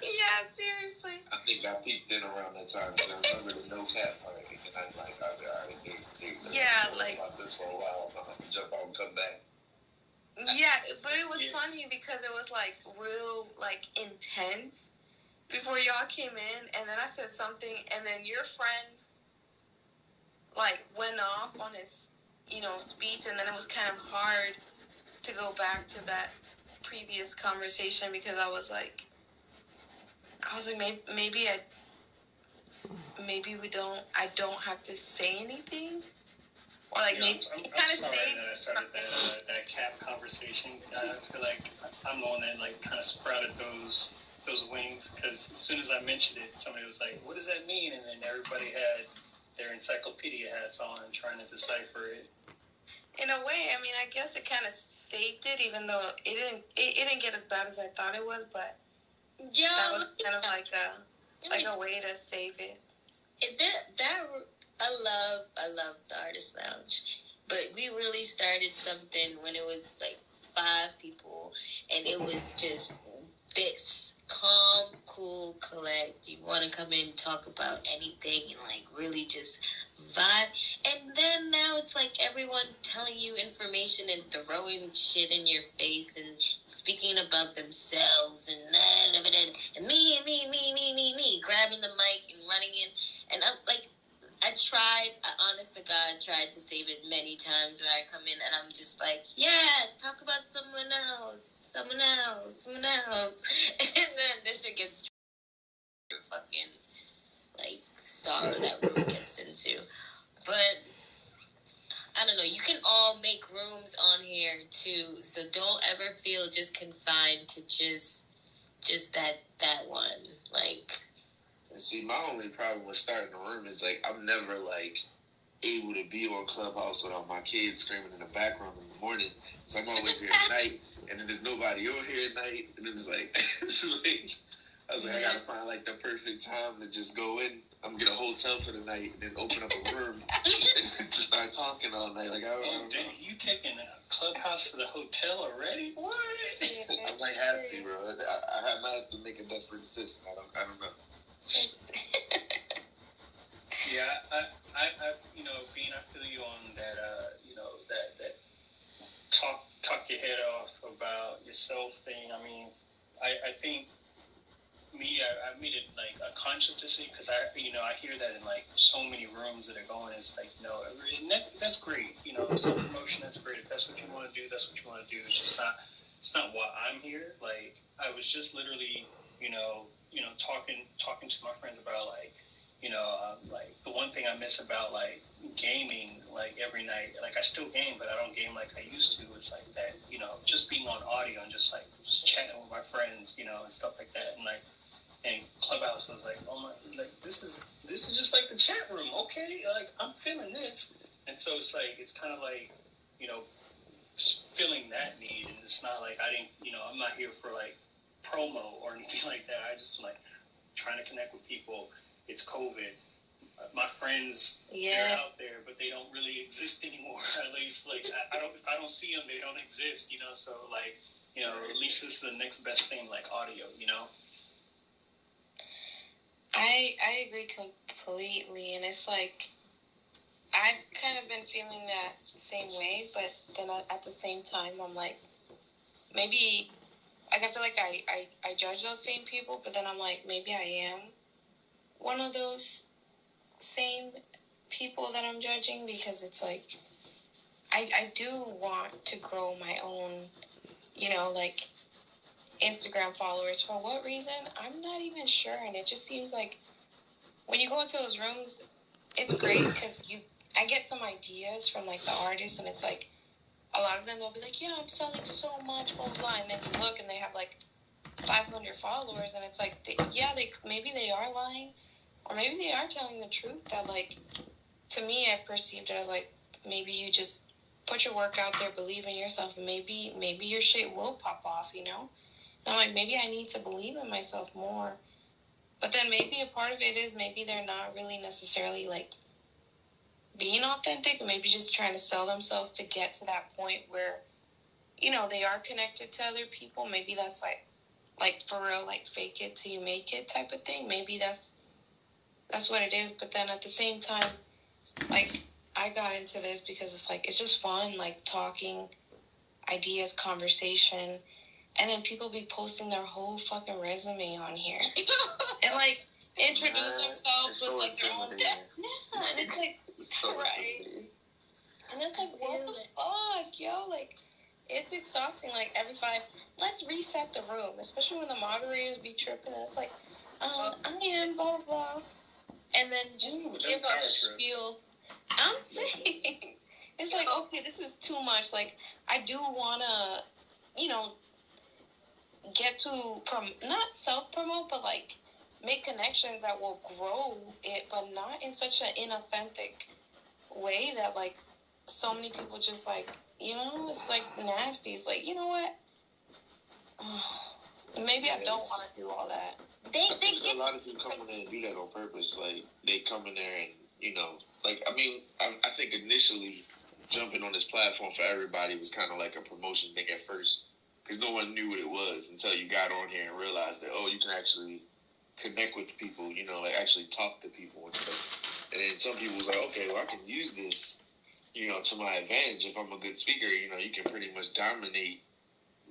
Yeah, seriously. I think I peeked in around that time because I remember the no cap part, and then I was like, about this for a while. I'm gonna jump out and come back. Yeah, but it was funny because it was like real like intense, before y'all came in, and then I said something, and then your friend like went off on his, speech, and then it was kind of hard to go back to that previous conversation because I was like maybe I don't have to say anything, or like maybe I'm kind of sorry say that I started that cap conversation. I feel like I'm the one that like kind of sprouted those wings, because as soon as I mentioned it, somebody was like, "What does that mean?" And then everybody had their encyclopedia hats on, trying to decipher it. In a way, I mean, I guess it kind of saved it, even though it didn't get as bad as I thought it was, but Yeah, that was kind of like a way to save it. I love the Artist Lounge, but we really started something when it was like 5 people, and it was just this calm, cool, collect. You want to come in and talk about anything and like really just vibe. And then now it's like everyone telling you information and throwing shit in your face and speaking about themselves and me, grabbing the mic and running in. And I'm like, I honest to God, tried to save it many times where I come in and I'm just like, yeah, talk about someone else. And then this shit gets fucking, like, sorrow that room gets into. But, I don't know, you can all make rooms on here, too, so don't ever feel just confined to just that one. Like, see, my only problem with starting a room is, like, I'm never, like, able to be on Clubhouse without my kids screaming in the background in the morning. So I'm always here at night, and then there's nobody on here at night, and then it's like, I was like, I gotta find like the perfect time to just go in. I'm gonna get a hotel for the night, and then open up a room and just start talking all night. Like, I don't know. You taking a Clubhouse to the hotel already? What? I might have to, bro. I might have to make a desperate decision. I don't know. Yeah, I Bean, I feel you on that. That talk your head off about yourself thing. I mean, I think I made it like a conscious decision, because I hear that in like so many rooms that are going. It's like, and that's great. Self promotion, that's great. If that's what you want to do, that's what you want to do. It's not why I'm here. Like, I was just literally talking to my friends about like the one thing I miss about like gaming, like every night. Like, I still game, but I don't game like I used to. It's like that, just being on audio and just chatting with my friends, and stuff like that. And Clubhouse was like, oh my, like this is just like the chat room, okay? Like, I'm feeling this, and so it's like, it's kind of like, feeling that need, and it's not like I didn't, I'm not here for like promo or anything like that. I just like trying to connect with people. It's COVID. My friends, they're out there, but they don't really exist anymore. At least, like, if I don't see them, they don't exist. So like, at least this is the next best thing, like audio. I agree completely, and it's like I've kind of been feeling that same way, but then at the same time, I'm like, maybe, like, I feel like I judge those same people, but then I'm like, maybe I am one of those same people that I'm judging, because it's like, I do want to grow my own, like, Instagram followers. For what reason? I'm not even sure, and it just seems like when you go into those rooms, it's great because I get some ideas from like the artists, and it's like a lot of them, they'll be like, yeah, I'm selling so much, blah blah blah, and then you look and they have like 500 followers, and it's like, maybe they are lying, or maybe they are telling the truth. That, like, to me, I perceived it as like, maybe you just put your work out there, believe in yourself, and maybe your shit will pop off, And I'm like, maybe I need to believe in myself more. But then maybe a part of it is maybe they're not really necessarily like being authentic, maybe just trying to sell themselves to get to that point where, they are connected to other people. Maybe that's like for real, like fake it till you make it type of thing. Maybe that's what it is. But then at the same time, like, I got into this because it's like, it's just fun, like talking, ideas, conversation. and then people be posting their whole fucking resume on here. And, like, introduce themselves with, like, their own... Yeah, and it's like, so right? And it's like, what the fuck, yo? Like, it's exhausting. Like, every 5, let's reset the room, especially when the moderators be tripping. And it's like, I am blah, blah, blah. And then just give a spiel. I'm saying, it's like, okay, this is too much. Like, I do want to, you know, get to, not self-promote, but, like, make connections that will grow it, but not in such an inauthentic way that, like, so many people just, like, you know, it's, like, nasty. It's like, you know what? Maybe I don't want to do all that. I think a lot of people come in there and do that on purpose. Like, they come in there and, you know, like, I mean, I think initially jumping on this platform for everybody was kind of like a promotion thing at first. Because no one knew what it was until you got on here and realized that, oh, you can actually connect with people, you know, like actually talk to people and stuff. And then some people was like, okay, well, I can use this, you know, to my advantage. If I'm a good speaker, you know, you can pretty much dominate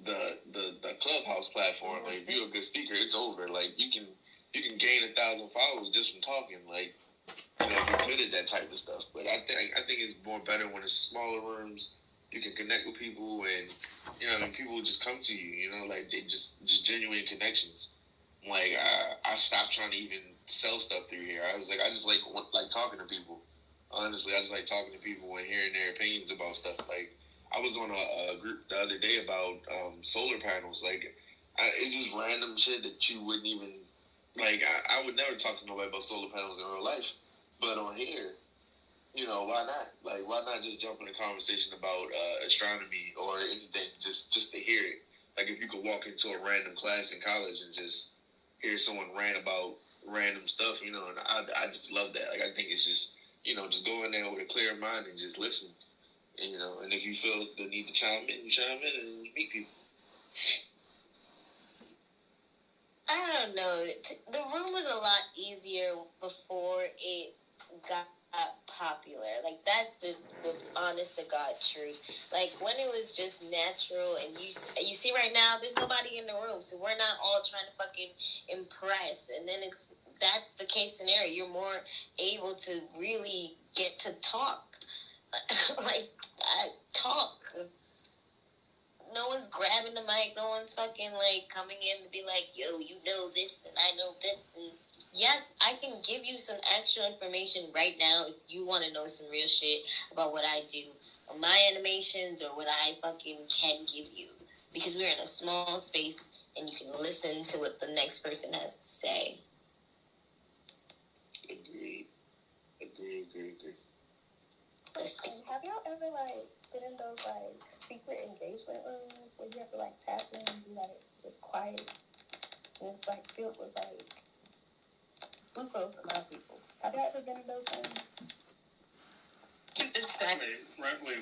the Clubhouse platform. Like, if you're a good speaker, it's over. Like, you can gain 1,000 followers just from talking. Like, you know, you're good at that type of stuff. But I think it's more better when it's smaller rooms. You can connect with people, and you know, I mean, people will just come to you. You know, like they just genuine connections. Like I stopped trying to even sell stuff through here. I was like, I just like talking to people. Honestly, I just like talking to people and hearing their opinions about stuff. Like, I was on a group the other day about solar panels. Like, it's just random shit that you wouldn't even like. I would never talk to nobody about solar panels in real life, but on here, you know, why not? Like, why not just jump in a conversation about astronomy or anything, just to hear it? Like, if you could walk into a random class in college and just hear someone rant about random stuff, you know, and I just love that. Like, I think it's just, you know, just go in there with a clear mind and just listen, and, you know, and if you feel the need to chime in, you chime in and you meet people. I don't know. The room was a lot easier before it got popular. Like, that's the honest to God truth. Like, when it was just natural, and you see right now, there's nobody in the room, so we're not all trying to fucking impress. And then that's the case scenario. You're more able to really get to talk. Like, talk. No one's grabbing the mic. No one's fucking, like, coming in to be like, yo, you know this, and I know this. And yes, I can give you some extra information right now if you want to know some real shit about what I do, or my animations, or what I fucking can give you. Because we're in a small space, and you can listen to what the next person has to say. Agreed. Listen, have y'all ever, like, been in those, like, secret engagement rooms where you have to, like, tap in and be, like, just quiet? And it's, like, filled with, like, glucose amount of people. Have y'all ever been in those rooms?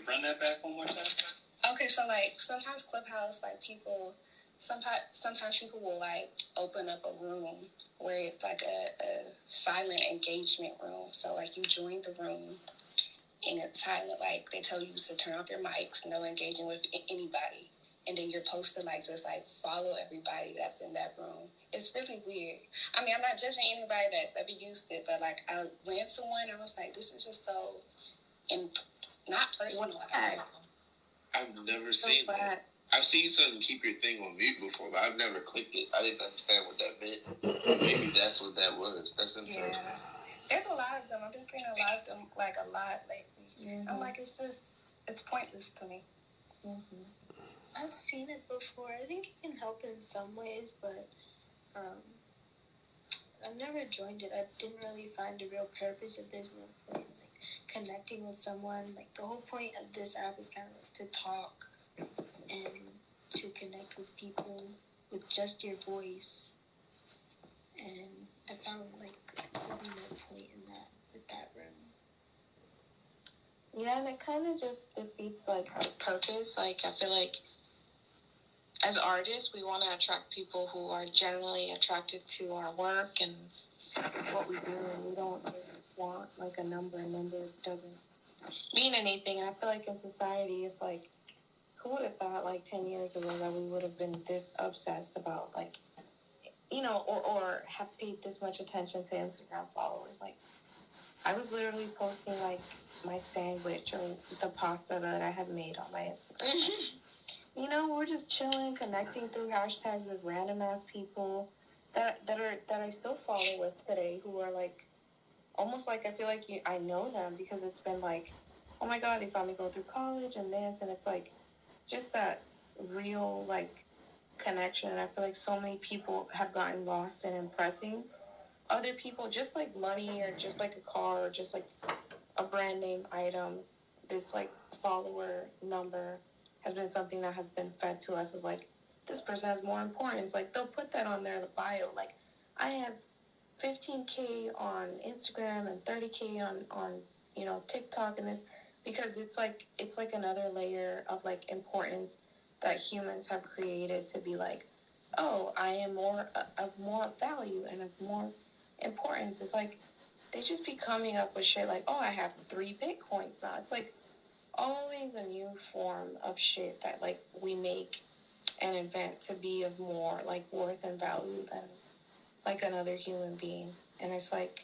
Run that back one more time. Okay, so like sometimes Clubhouse, like sometimes people will like open up a room where it's like a silent engagement room. So like you join the room and it's silent. Like they tell you to turn off your mics, no engaging with anybody, and then you're supposed to like just like follow everybody that's in that room. It's really weird. I mean, I'm not judging anybody that's ever used it, but like I went to one, I was like, this is just so not personal. I've never seen that. I've seen something keep your thing on mute before, but I've never clicked it. I didn't understand what that meant. Maybe that's what that was. That's interesting. Yeah. There's a lot of them. I've been seeing a lot of them, like a lot lately. Mm-hmm. I'm like, it's pointless to me. Mm-hmm. I've seen it before. I think it can help in some ways, but I've never joined it. I didn't really find a real purpose if there's no point in, like, connecting with someone. Like, the whole point of this app is kind of like to talk and to connect with people with just your voice. And I found, like, really no point in that with that room. Yeah, and it kind of just defeats, like, our purpose. Like, I feel like as artists, we want to attract people who are generally attracted to our work and what we do, and we don't just want, like, a number. A number doesn't mean anything. And I feel like in society, it's like, who would have thought like 10 years ago that we would have been this obsessed about like, or have paid this much attention to Instagram followers? Like, I was literally posting like my sandwich or the pasta that I had made on my Instagram. We're just chilling, connecting through hashtags with random ass people that I still follow with today, who are like almost like I feel like I know them because it's been like, oh my god, they saw me go through college and this, and it's like just that real like connection. And I feel like so many people have gotten lost in impressing other people, just like money or just like a car or just like a brand name item. This like follower number has been something that has been fed to us as like, this person has more importance. Like they'll put that on their bio. Like, I have 15K on Instagram and 30K on TikTok, and this, because it's like another layer of like importance that humans have created to be like, oh, I am of more value and of more importance. It's like they just be coming up with shit like, oh, I have 3 Bitcoins now. It's like always a new form of shit that like we make and invent to be of more like worth and value than like another human being. And it's like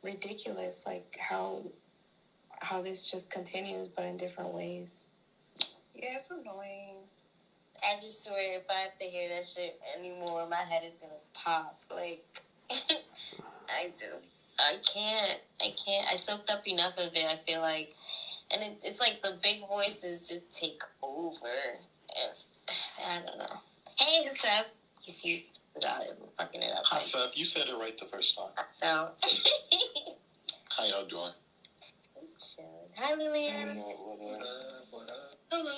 ridiculous, like how this just continues, but in different ways. Yeah, it's annoying. I just swear, if I have to hear that shit anymore, my head is gonna pop. Like, I can't. I soaked up enough of it, I feel like. And it's like the big voices just take over. I don't know. Hey, Seb. You see, I'm fucking it up. Hi, Seb. You said it right the first time. No. How y'all doing? Hi, Lillian. What up? Hello.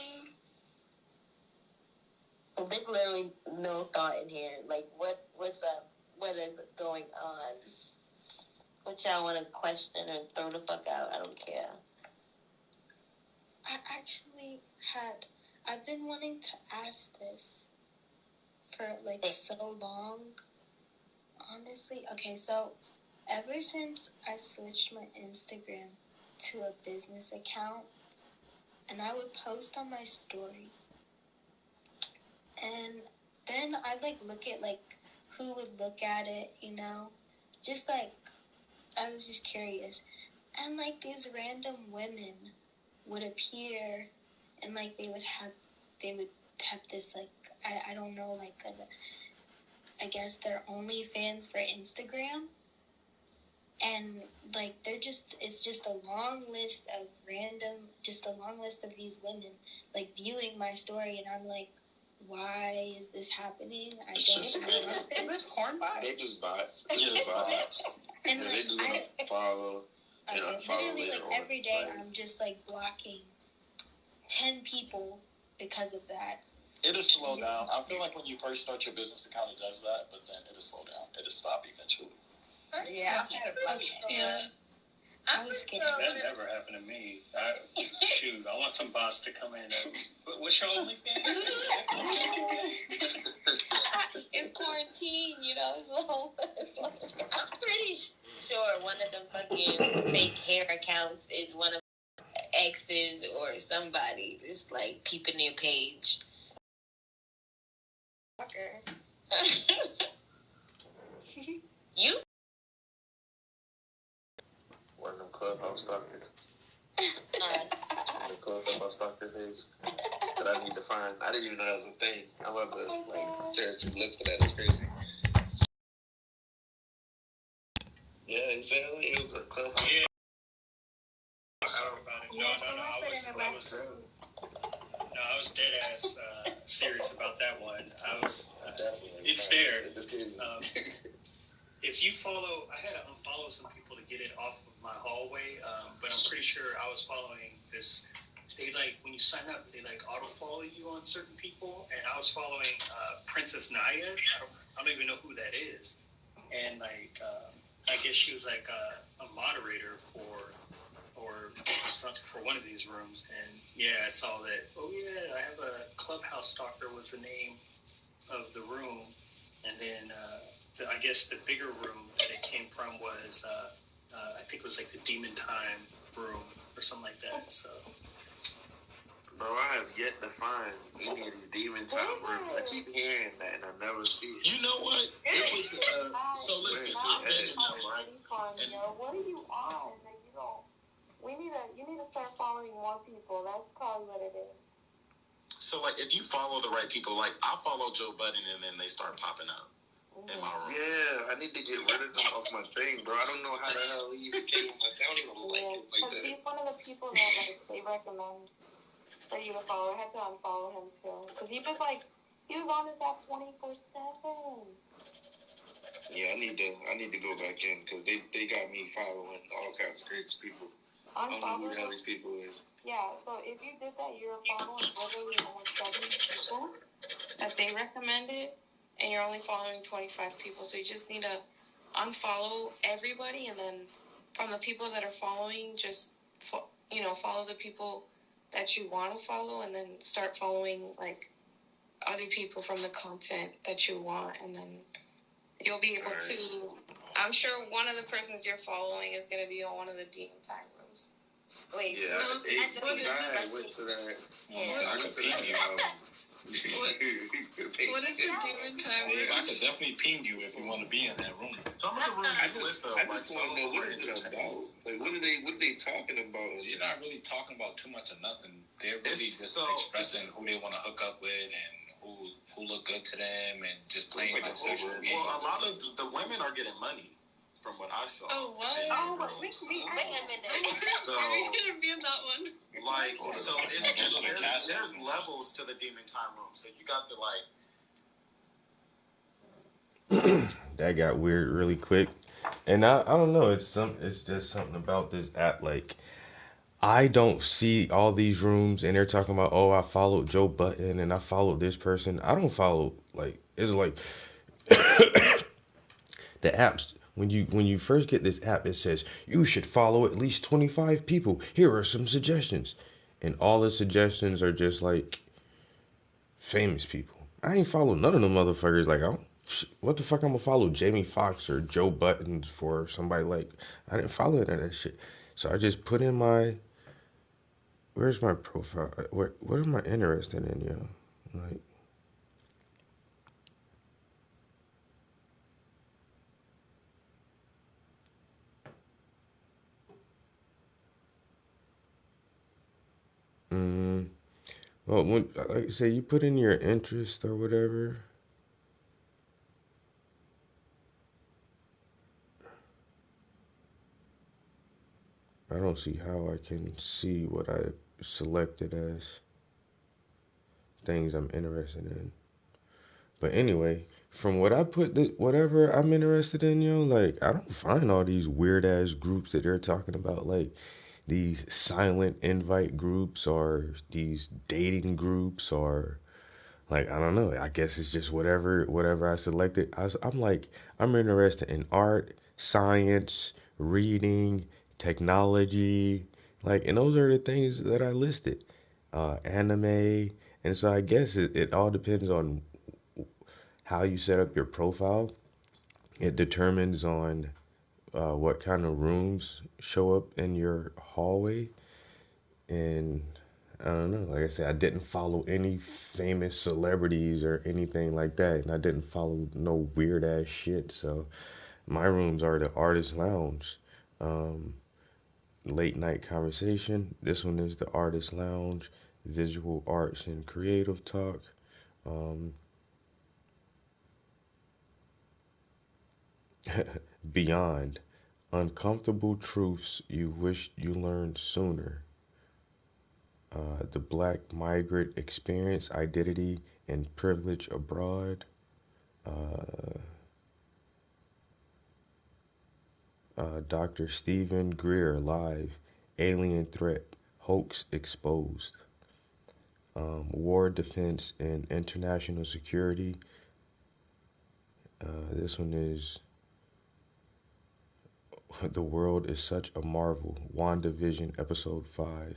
There's literally no thought in here. Like, what's up? What is going on? What y'all want to question or throw the fuck out? I don't care. I've been wanting to ask this for like so long. Honestly, okay, so ever since I switched my Instagram to a business account, and I would post on my story, and then I'd like look at like who would look at it, just like I was just curious, and like these random women would appear, and like they would have this like I don't know, like I guess they're OnlyFans for Instagram. And like it's just a long list of these women like viewing my story, and I'm like, why is this happening? I don't know. Is this porn bots? They're just bots. They're just bots. And Yeah, like they just gonna follow. okay, follow literally later like on. every day Like, I'm just like blocking 10 people because of that. It'll slow down. I feel like when you first start your business account, it does that, but then it'll slow down. It'll stop eventually. Yeah. I was scared. That never happened to me. Shoot, I want some boss to come in. What's your OnlyFans? It's quarantine, I'm pretty sure one of them fucking fake hair accounts is one of exes or somebody just like peeping their page. Okay. You? one of them clubhouse stalkers. The clubhouse stalker page that I need to find. I didn't even know that was a thing. I'm about to seriously look for that. It's crazy. Yeah, exactly. It was a clubhouse. Yeah. Yeah, I was dead ass serious about that one. It's there. It's crazy. If you follow, I had to unfollow some people to get it off of my hallway, but I'm pretty sure I was following this. They when you sign up, they auto follow you on certain people, and I was following Princess Naya. I don't even know who that is, and I guess she was a moderator for one of these rooms, and yeah, I saw that. Oh yeah, I have a clubhouse stalker was the name of the room, and then I guess the bigger room that it came from was I think it was the Demon Time room or something like that. So Bro, I have yet to find any of these demon time rooms. I keep hearing that and I never see it. You know what? It was so listen. I've been in them, right? Yo, what are you on? Like, you don't. You need to start following more people. That's probably what it is. So like, if you follow the right people, like I follow Joe Budden, and then they start popping up in my room. Yeah, I need to get rid of them off my thing, bro. I don't know how the hell he even came on my thing. I don't even like him like that. He's one of the people that like they recommend for you to follow. I had to unfollow him too, because he was on this app 24/7. Yeah, I need to go back in because they got me following all kinds of crazy people. I don't know who the hell these people is. Yeah, so if you did that, you're following literally almost 70 people that they recommended, and you're only following 25 people. So you just need to unfollow everybody, and then from the people that are following, just follow the people that you want to follow, and then start following like other people from the content that you want, and then you'll be able to. I'm sure one of the persons you're following is going to be on one of the Demon Time rooms. Wait, yeah, I went to that. I went to that. What is the Demon Time room? I could definitely ping you if you want to be in that room. Some of the rooms is lit though. I just want to know what is it about. Like, what are they talking about? You're not really talking about too much of nothing. They're really just expressing who they want to hook up with and who look good to them and just playing like sexual games. Well, a lot of the women are getting money. From what I saw. Oh, what? Oh, but wait a minute. So, are we going to be in that one? Like, so there's levels to the Demon Time room. So you got to like. That got weird really quick. And I don't know, it's just something about this app. Like, I don't see all these rooms and they're talking about, oh, I followed Joe Budden and I followed this person. I don't follow, like, it's like the apps. When you first get this app, it says you should follow at least 25 people. Here are some suggestions, and all the suggestions are just like famous people. I ain't follow none of them motherfuckers. Like, what the fuck I'm gonna follow Jamie Foxx or Joe Budden for somebody like? I didn't follow any of that shit. So I just put in where's my profile? What am I interested in, yo? Like, well, when, like I say, you put in your interest or whatever. I don't see how I can see what I selected as things I'm interested in. But anyway, from what I put, whatever I'm interested in, yo, like, I don't find all these weird ass groups that they're talking about, like these silent invite groups or these dating groups or like, I don't know. I guess it's just whatever I selected. I'm like, I'm interested in art, science, reading, technology, like, and those are the things that I listed. Anime, and so I guess it all depends on how you set up your profile. It determines on what kind of rooms show up in your hallway. And I don't know. Like I said, I didn't follow any famous celebrities or anything like that. And I didn't follow no weird ass shit. So my rooms are the artist lounge. Late night conversation. This one is the artist lounge. Visual arts and creative talk. Um, Beyond. Uncomfortable truths you wished you learned sooner. The Black Migrant Experience, Identity, and Privilege Abroad. Uh, Dr. Stephen Greer Live, Alien Threat, Hoax Exposed. War, Defense, and International Security. This one is The World is Such a Marvel, WandaVision, Episode 5.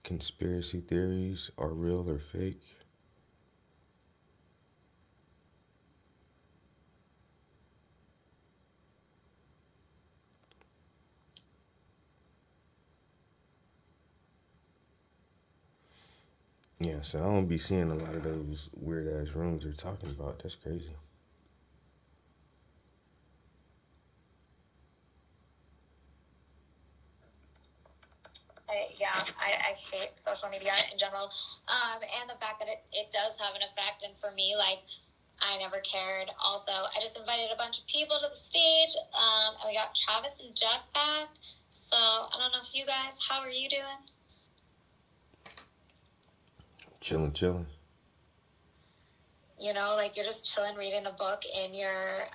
Conspiracy theories are real or fake. Yeah, so I don't be seeing a lot of those weird ass rooms they're talking about. That's crazy. I hate social media in general, and the fact that it does have an effect. And for me, like, I never cared. Also, I just invited a bunch of people to the stage, and we got Travis and Jeff back. So I don't know if you guys, how are you doing? Chilling. You know, like you're just chilling, reading a book in your.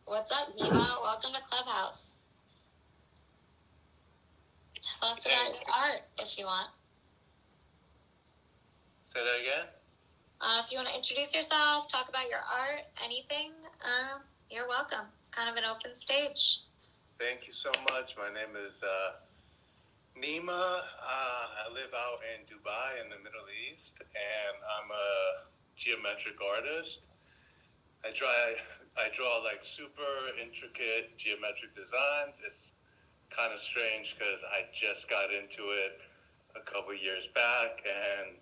What's up, Nemo? Welcome to Clubhouse. Tell us about your art if you want. Say that again? If you want to introduce yourself, talk about your art, anything, you're welcome. It's kind of an open stage. Thank you so much. My name is Nima. I live out in Dubai in the Middle East, and I'm a geometric artist. I draw like super intricate geometric designs. It's kind of strange because I just got into it a couple years back, and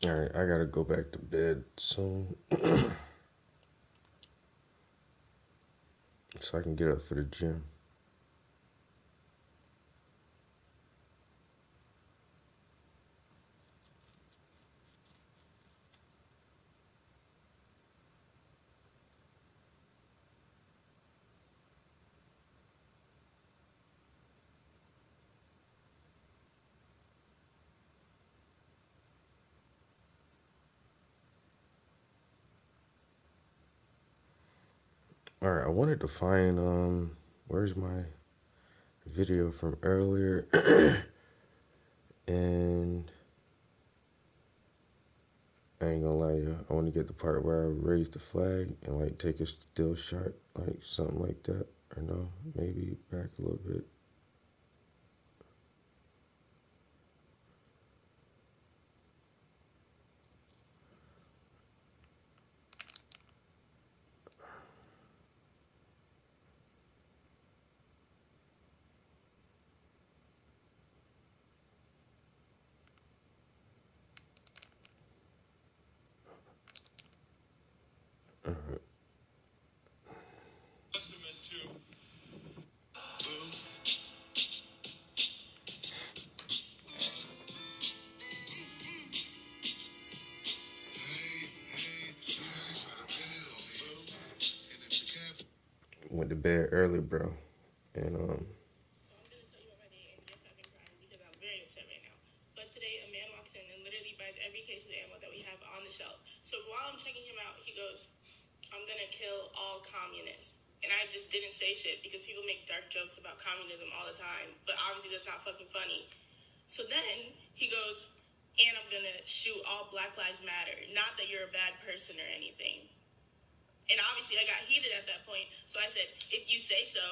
All right, I gotta go back to bed soon, so I can get up for the gym. All right, I wanted to find where's my video from earlier, and I ain't gonna lie, y'all. I want to get the part where I raise the flag and like take a still shot, like something like that, or no, maybe back a little bit. All right. Went to bed early, bro, and So I'm gonna tell you about my day, and yes, I've been crying because I'm very upset right now. But today, a man walks in and literally buys every case of ammo that we have on the shelf. So while I'm checking him out, he goes, "I'm gonna kill all communists." And I just didn't say shit because people make dark jokes about communism all the time, but obviously that's not fucking funny. So then he goes, "And I'm gonna shoot all Black Lives Matter. Not that you're a bad person or anything." And obviously I got heated at that point, so I said, "If you say so."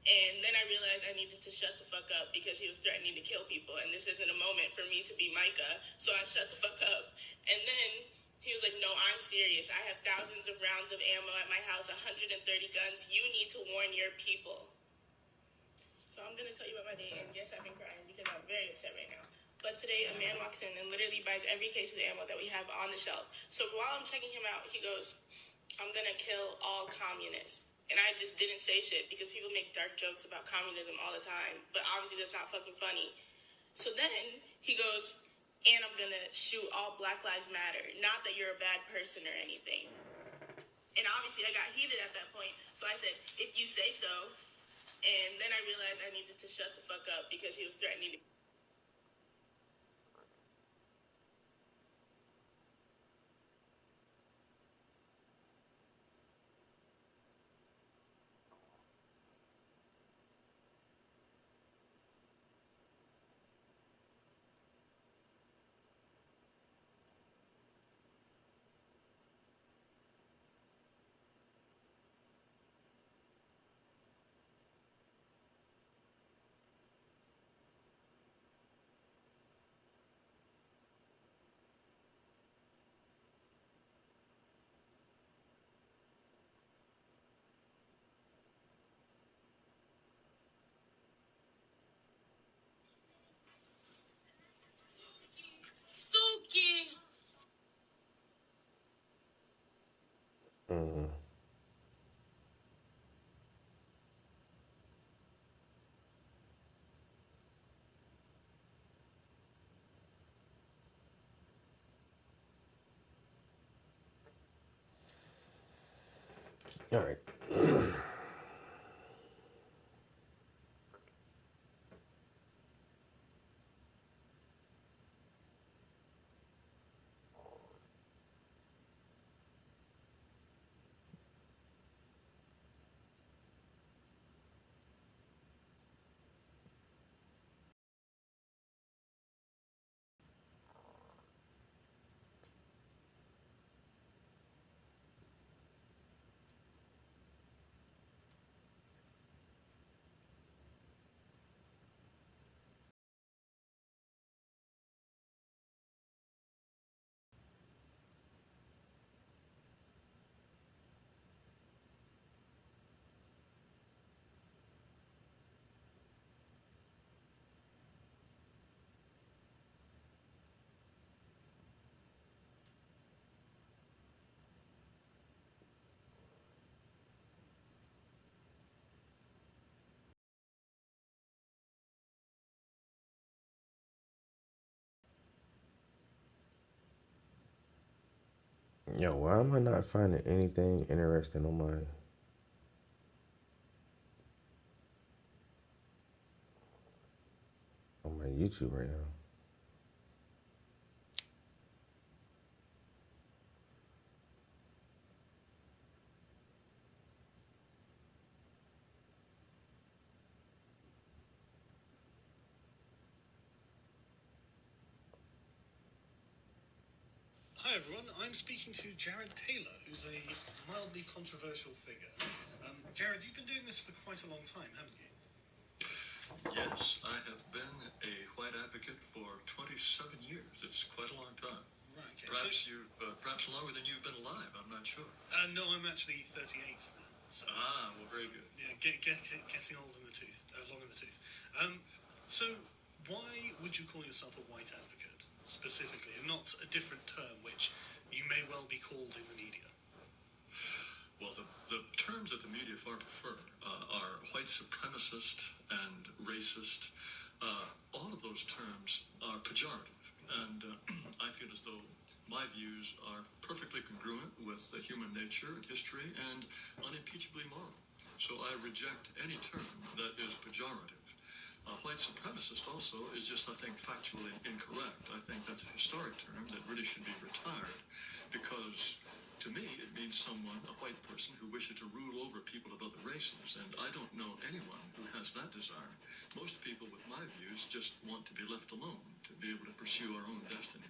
And then I realized I needed to shut the fuck up because he was threatening to kill people, and this isn't a moment for me to be Micah, so I shut the fuck up. And then he was like, "No, I'm serious. I have thousands of rounds of ammo at my house, 130 guns. You need to warn your people." So I'm going to tell you about my day, and yes, I've been crying because I'm very upset right now. But today, a man walks in and literally buys every case of ammo that we have on the shelf. So while I'm checking him out, he goes, "I'm going to kill all communists." And I just didn't say shit because people make dark jokes about communism all the time. But obviously that's not fucking funny. So then he goes, and I'm gonna shoot all Black Lives Matter. Not that you're a bad person or anything. And obviously I got heated at that point. So I said, if you say so. And then I realized I needed to shut the fuck up because he was threatening to. Suki! Mm. All right. Yo, why am I not finding anything interesting on my YouTube right now? Hi everyone, I'm speaking to Jared Taylor, who's a mildly controversial figure. Jared, you've been doing this for quite a long time, haven't you? Yes, I have been a white advocate for 27 years. It's quite a long time. Right, okay. Perhaps longer than you've been alive, I'm not sure. No, I'm actually 38 now. So, well, very good. Yeah, getting old in the tooth, long in the tooth. So, why would you call yourself a white advocate, specifically, and not a different term which you may well be called in the media? Well, the terms that the media far prefer are white supremacist and racist. All of those terms are pejorative, and I feel as though my views are perfectly congruent with human nature and history and unimpeachably moral. So I reject any term that is pejorative. White supremacist also is just, I think, factually incorrect. I think that's a historic term that really should be retired because, to me, it means someone, a white person, who wishes to rule over people of other races, and I don't know anyone who has that desire. Most people with my views just want to be left alone, to be able to pursue our own destiny,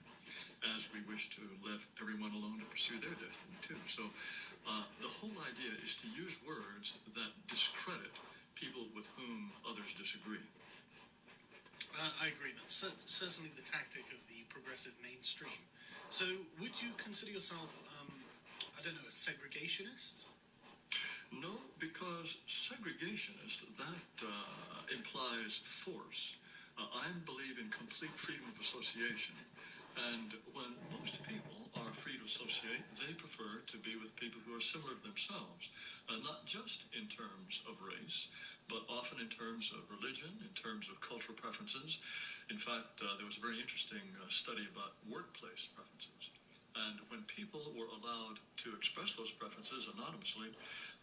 as we wish to leave everyone alone to pursue their destiny, too. So the whole idea is to use words that discredit people with whom others disagree. I agree. That's certainly the tactic of the progressive mainstream. So, would you consider yourself, I don't know, a segregationist? No, because segregationist, that implies force. I believe in complete freedom of association. And when most people are free to associate, they prefer to be with people who are similar to themselves, not just in terms of race, but often in terms of religion, in terms of cultural preferences. In fact, there was a very interesting study about workplace preferences. And when people were allowed to express those preferences anonymously,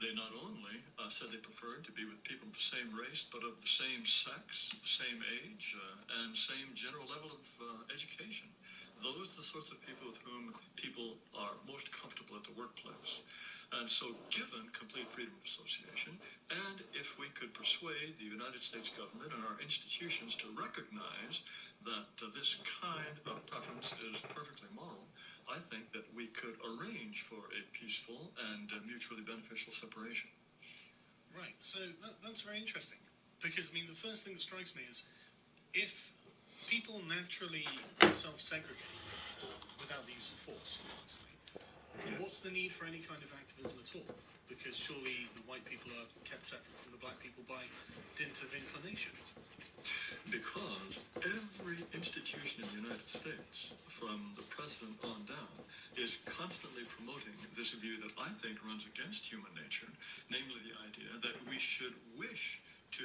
they not only said they preferred to be with people of the same race, but of the same sex, the same age, and same general level of education. Those are the sorts of people with whom people are most comfortable at the workplace. And so, given complete freedom of association, and if we could persuade the United States government and our institutions to recognize that this kind of preference is perfectly moral, I think that we could arrange for a peaceful and mutually beneficial separation. Right, so that's very interesting. Because, I mean, the first thing that strikes me is if people naturally self-segregate without the use of force, obviously, what's the need for any kind of activism at all? Because surely the white people are kept separate from the black people by dint of inclination. Because every institution in the United States, from the president on down, is constantly promoting this view that I think runs against human nature, namely the idea that we should wish to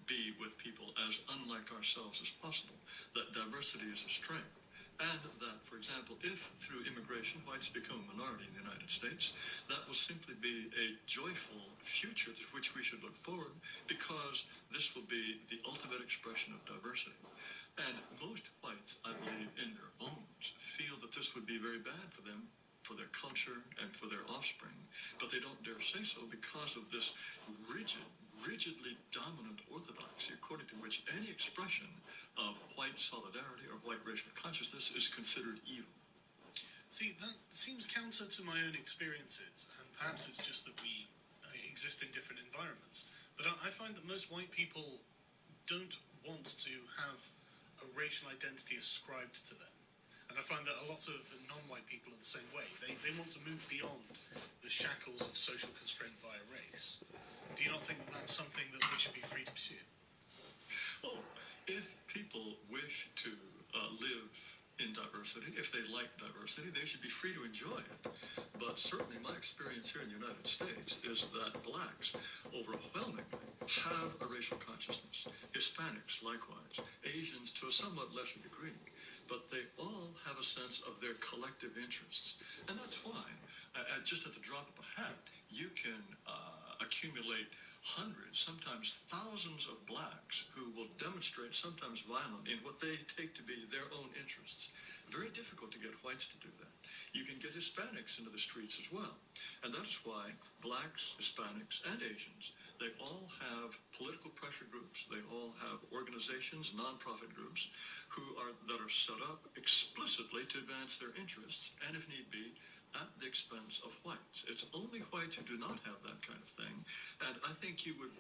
be with people as unlike ourselves as possible, that diversity is a strength. And that, for example, if through immigration whites become a minority in the United States, that will simply be a joyful future to which we should look forward, because this will be the ultimate expression of diversity. And most whites, I believe, in their bones, feel that this would be very bad for them, for their culture, and for their offspring. But they don't dare say so because of this rigidly dominant orthodoxy, according to which any expression of white solidarity or white racial consciousness is considered evil. See, that seems counter to my own experiences, and perhaps it's just that we exist in different environments. But I find that most white people don't want to have a racial identity ascribed to them. And I find that a lot of non-white people are the same way. They want to move beyond the shackles of social constraint via race. Do you not think that that's something that they should be free to pursue? Oh, if people wish to live in diversity, if they like diversity, they should be free to enjoy it. But certainly my experience here in the United States is that blacks overwhelmingly have a racial consciousness. Hispanics, likewise. Asians, to a somewhat lesser degree. But they all have a sense of their collective interests. And that's why, just at the drop of a hat, you can accumulate hundreds, sometimes thousands of blacks who will demonstrate, sometimes violently, in what they take to be their own interests. Very difficult to get whites to do that. You can get Hispanics into the streets as well. And that is why blacks, Hispanics, and Asians, they all have political pressure groups. They all have organizations, nonprofit groups, that are set up explicitly to advance their interests, and if need be, at the expense of whites. It's only whites who do not have that kind of thing. And I think you would,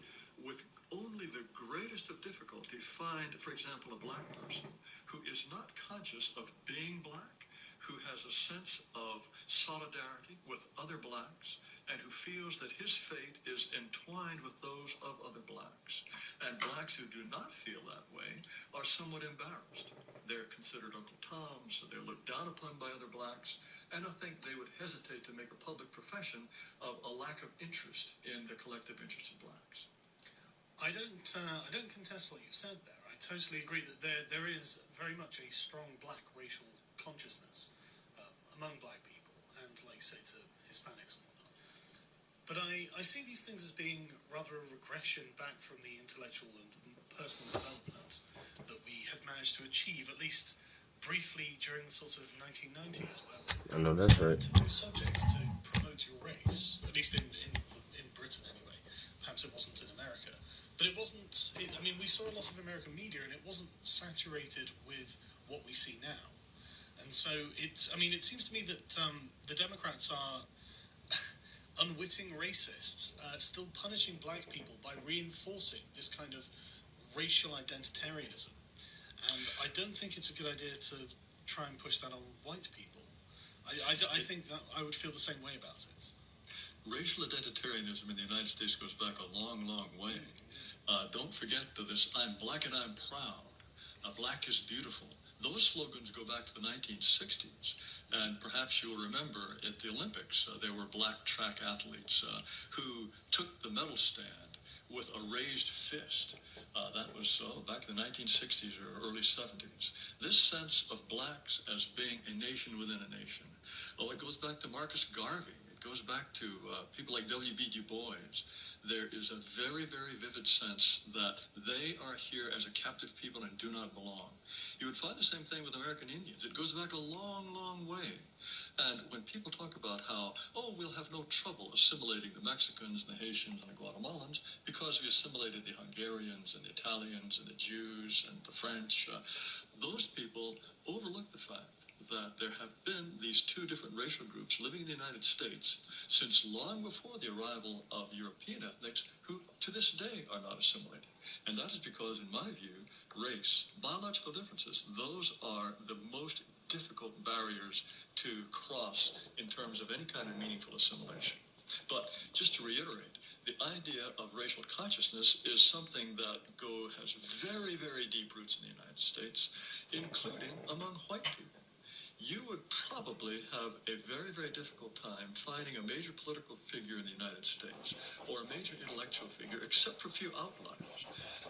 with only the greatest of difficulty, find, for example, a black person who is not conscious of being black, who has a sense of solidarity with other blacks, and who feels that his fate is entwined with those of other blacks. And blacks who do not feel that way are somewhat embarrassed. They're considered Uncle Toms, so they're looked down upon by other blacks, and I think they would hesitate to make a public profession of a lack of interest in the collective interest of blacks. I don't contest what you've said there. I totally agree that there is very much a strong black racial consciousness among black people, and, like you say, to Hispanics and whatnot. But I see these things as being rather a regression back from the intellectual and personal development that we had managed to achieve, at least briefly, during the sort of 1990s, where I know that's right. it's a taboo subject to promote your race, at least in Britain anyway. Perhaps it wasn't in America. But it wasn't, I mean, we saw a lot of American media, and it wasn't saturated with what we see now. And so it seems to me that the Democrats are unwitting racists, still punishing black people by reinforcing this kind of racial identitarianism. And I don't think it's a good idea to try and push that on white people. I think that I would feel the same way about it. Racial identitarianism in the United States goes back a long, long way. Don't forget this, I'm black and I'm proud. Black is beautiful. Those slogans go back to the 1960s, and perhaps you'll remember at the Olympics, there were black track athletes who took the medal stand with a raised fist. That was back in the 1960s or early 70s. This sense of blacks as being a nation within a nation. Oh, it goes back to Marcus Garvey. It goes back to people like W.B. Du Bois. There is a very, very vivid sense that they are here as a captive people and do not belong. You would find the same thing with American Indians. It goes back a long, long way. And when people talk about how, oh, we'll have no trouble assimilating the Mexicans and the Haitians and the Guatemalans because we assimilated the Hungarians and the Italians and the Jews and the French, those people overlook the fact that there have been these two different racial groups living in the United States since long before the arrival of European ethnics who to this day are not assimilated. And that is because, in my view, race, biological differences, those are the most difficult barriers to cross in terms of any kind of meaningful assimilation. But just to reiterate, the idea of racial consciousness is something that has very, very deep roots in the United States, including among white people. You would probably have a very, very difficult time finding a major political figure in the United States or a major intellectual figure, except for a few outliers,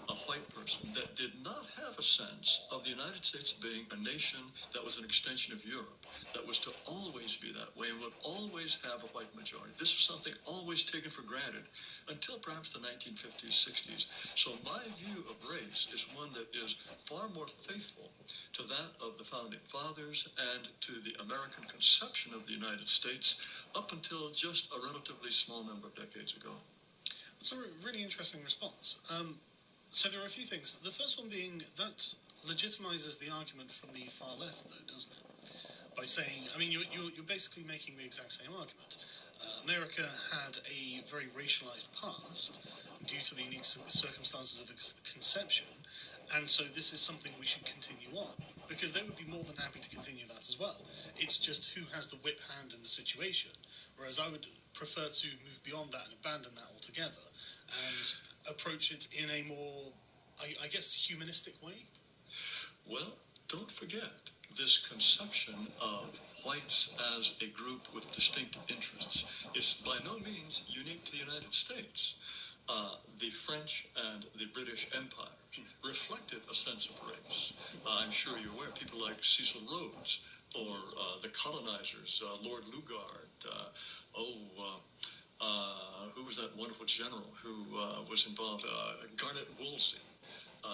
a white person that did not have a sense of the United States being a nation that was an extension of Europe, that was to always be that way and would always have a white majority. This was something always taken for granted until perhaps the 1950s, 60s. So my view of race is one that is far more faithful to that of the Founding Fathers and to the American conception of the United States up until just a relatively small number of decades ago. That's a really interesting response. So there are a few things. The first one being that legitimizes the argument from the far left, though, doesn't it? By saying, I mean, you're basically making the exact same argument. America had a very racialized past due to the unique circumstances of its conception, and so this is something we should continue on, because they would be more than happy to continue that as well. It's just who has the whip hand in the situation, whereas I would prefer to move beyond that and abandon that altogether and approach it in a more, I guess, humanistic way. Well, don't forget, this conception of whites as a group with distinct interests is by no means unique to the United States. The French and the British empires reflected a sense of race. I'm sure you're aware, people like Cecil Rhodes or the colonizers, Lord Lugard, who was that wonderful general who was involved, Garnet Wolseley.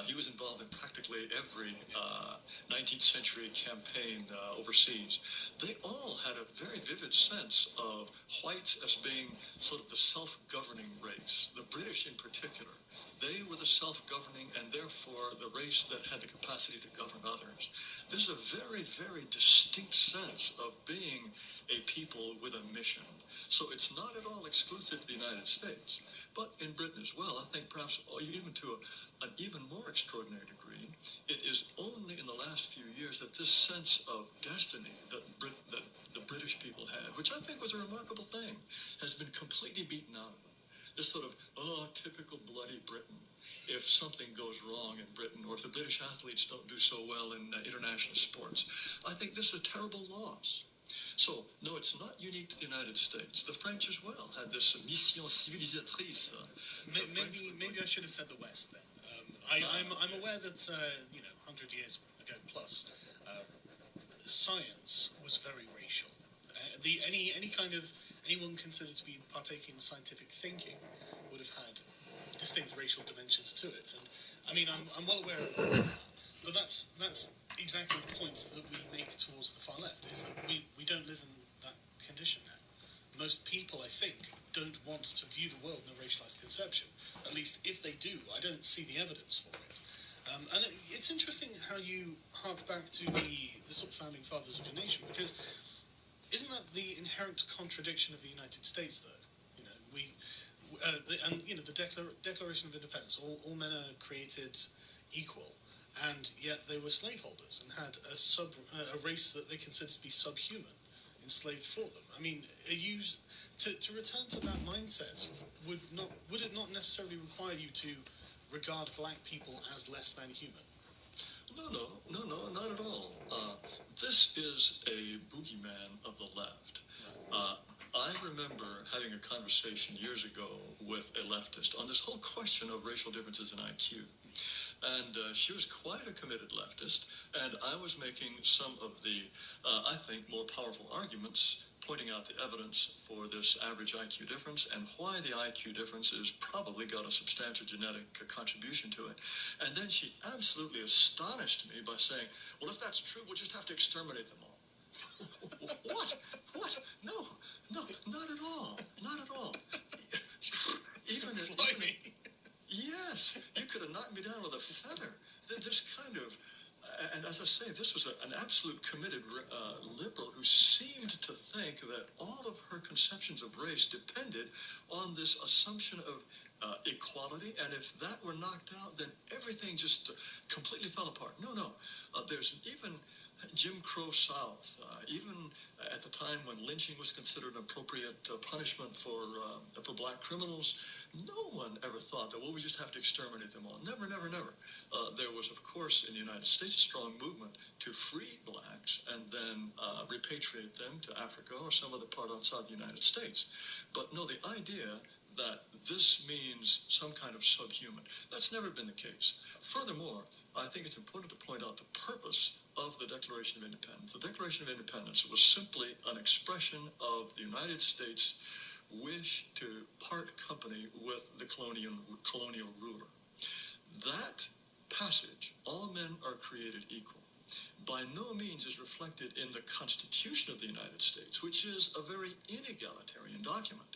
He was involved in practically every 19th century campaign overseas. They all had a very vivid sense of whites as being sort of the self-governing race. The British in particular, they were the self-governing and therefore the race that had the capacity to govern others. There's a very, very distinct sense of being a people with a mission. So it's not at all exclusive to the United States. But in Britain as well, I think perhaps even to an even more extraordinary degree, it is only in the last few years that this sense of destiny that the British people had, which I think was a remarkable thing, has been completely beaten out of them. This sort of, typical bloody Britain. If something goes wrong in Britain, or if the British athletes don't do so well in international sports, I think this is a terrible loss. So, no, it's not unique to the United States. The French as well had this mission civilisatrice. Maybe I should have said the West then. I'm aware that 100 years ago plus, science was very racial. Anyone considered to be partaking in scientific thinking would have had distinct racial dimensions to it. And I mean, I'm well aware of that. But that's exactly the point that we make towards the far left, is that we don't live in that condition now. Most people, I think, don't want to view the world in a racialized conception. At least if they do, I don't see the evidence for it. And it's interesting how you hark back to the sort of founding fathers of your nation, because isn't that the inherent contradiction of the United States, though? The Declaration of Independence, all men are created equal, and yet they were slaveholders and had a race that they considered to be subhuman, enslaved for them. I mean, to return to that mindset would it not necessarily require you to regard black people as less than human? No, not at all. This is a boogeyman of the left. I remember having a conversation years ago with a leftist on this whole question of racial differences in IQ. And she was quite a committed leftist, and I was making some of the, I think, more powerful arguments, pointing out the evidence for this average IQ difference and why the IQ difference has probably got a substantial genetic contribution to it. And then she absolutely astonished me by saying, well, if that's true, we'll just have to exterminate them all. What? No, not at all. Not at all. Even yes, you could have knocked me down with a feather. This kind of, and as I say, this was an absolute committed liberal who seemed to think that all of her conceptions of race depended on this assumption of equality, and if that were knocked out, then everything just completely fell apart. No. There's even Jim Crow South, even at the time when lynching was considered an appropriate punishment for black criminals, no one ever thought that, well, we just have to exterminate them all. Never. There was, of course, in the United States, a strong movement to free blacks and then repatriate them to Africa or some other part outside the United States. But no, the idea that this means some kind of subhuman, that's never been the case. Furthermore, I think it's important to point out the purpose of the Declaration of Independence. The Declaration of Independence was simply an expression of the United States' wish to part company with the colonial ruler. That passage, all men are created equal, by no means is reflected in the Constitution of the United States, which is a very inegalitarian document.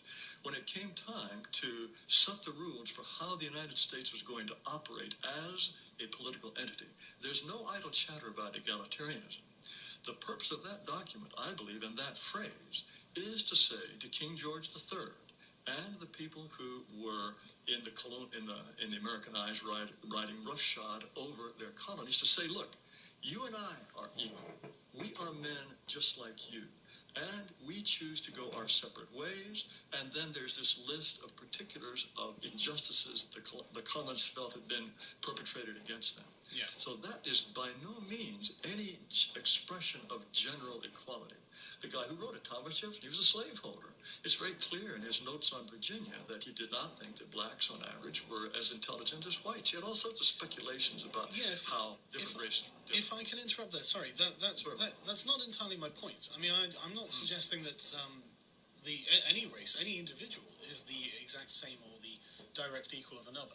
When it came time to set the rules for how the United States was going to operate as a political entity, there's no idle chatter about egalitarianism. The purpose of that document, I believe, and that phrase, is to say to King George III and the people who were in the American eyes riding roughshod over their colonies, to say, look, you and I are equal. We are men just like you. And we choose to go our separate ways. And then there's this list of particulars of injustices that the colonists felt had been perpetrated against them. Yeah. So that is by no means any expression of general equality. The guy who wrote it, Thomas Jefferson, he was a slaveholder. It's very clear in his notes on Virginia that he did not think that blacks, on average, were as intelligent as whites. He had all sorts of speculations about how different races. If I can interrupt there, sorry, that's not entirely my point. I mean, I'm not suggesting that any race, any individual, is the exact same or the direct equal of another.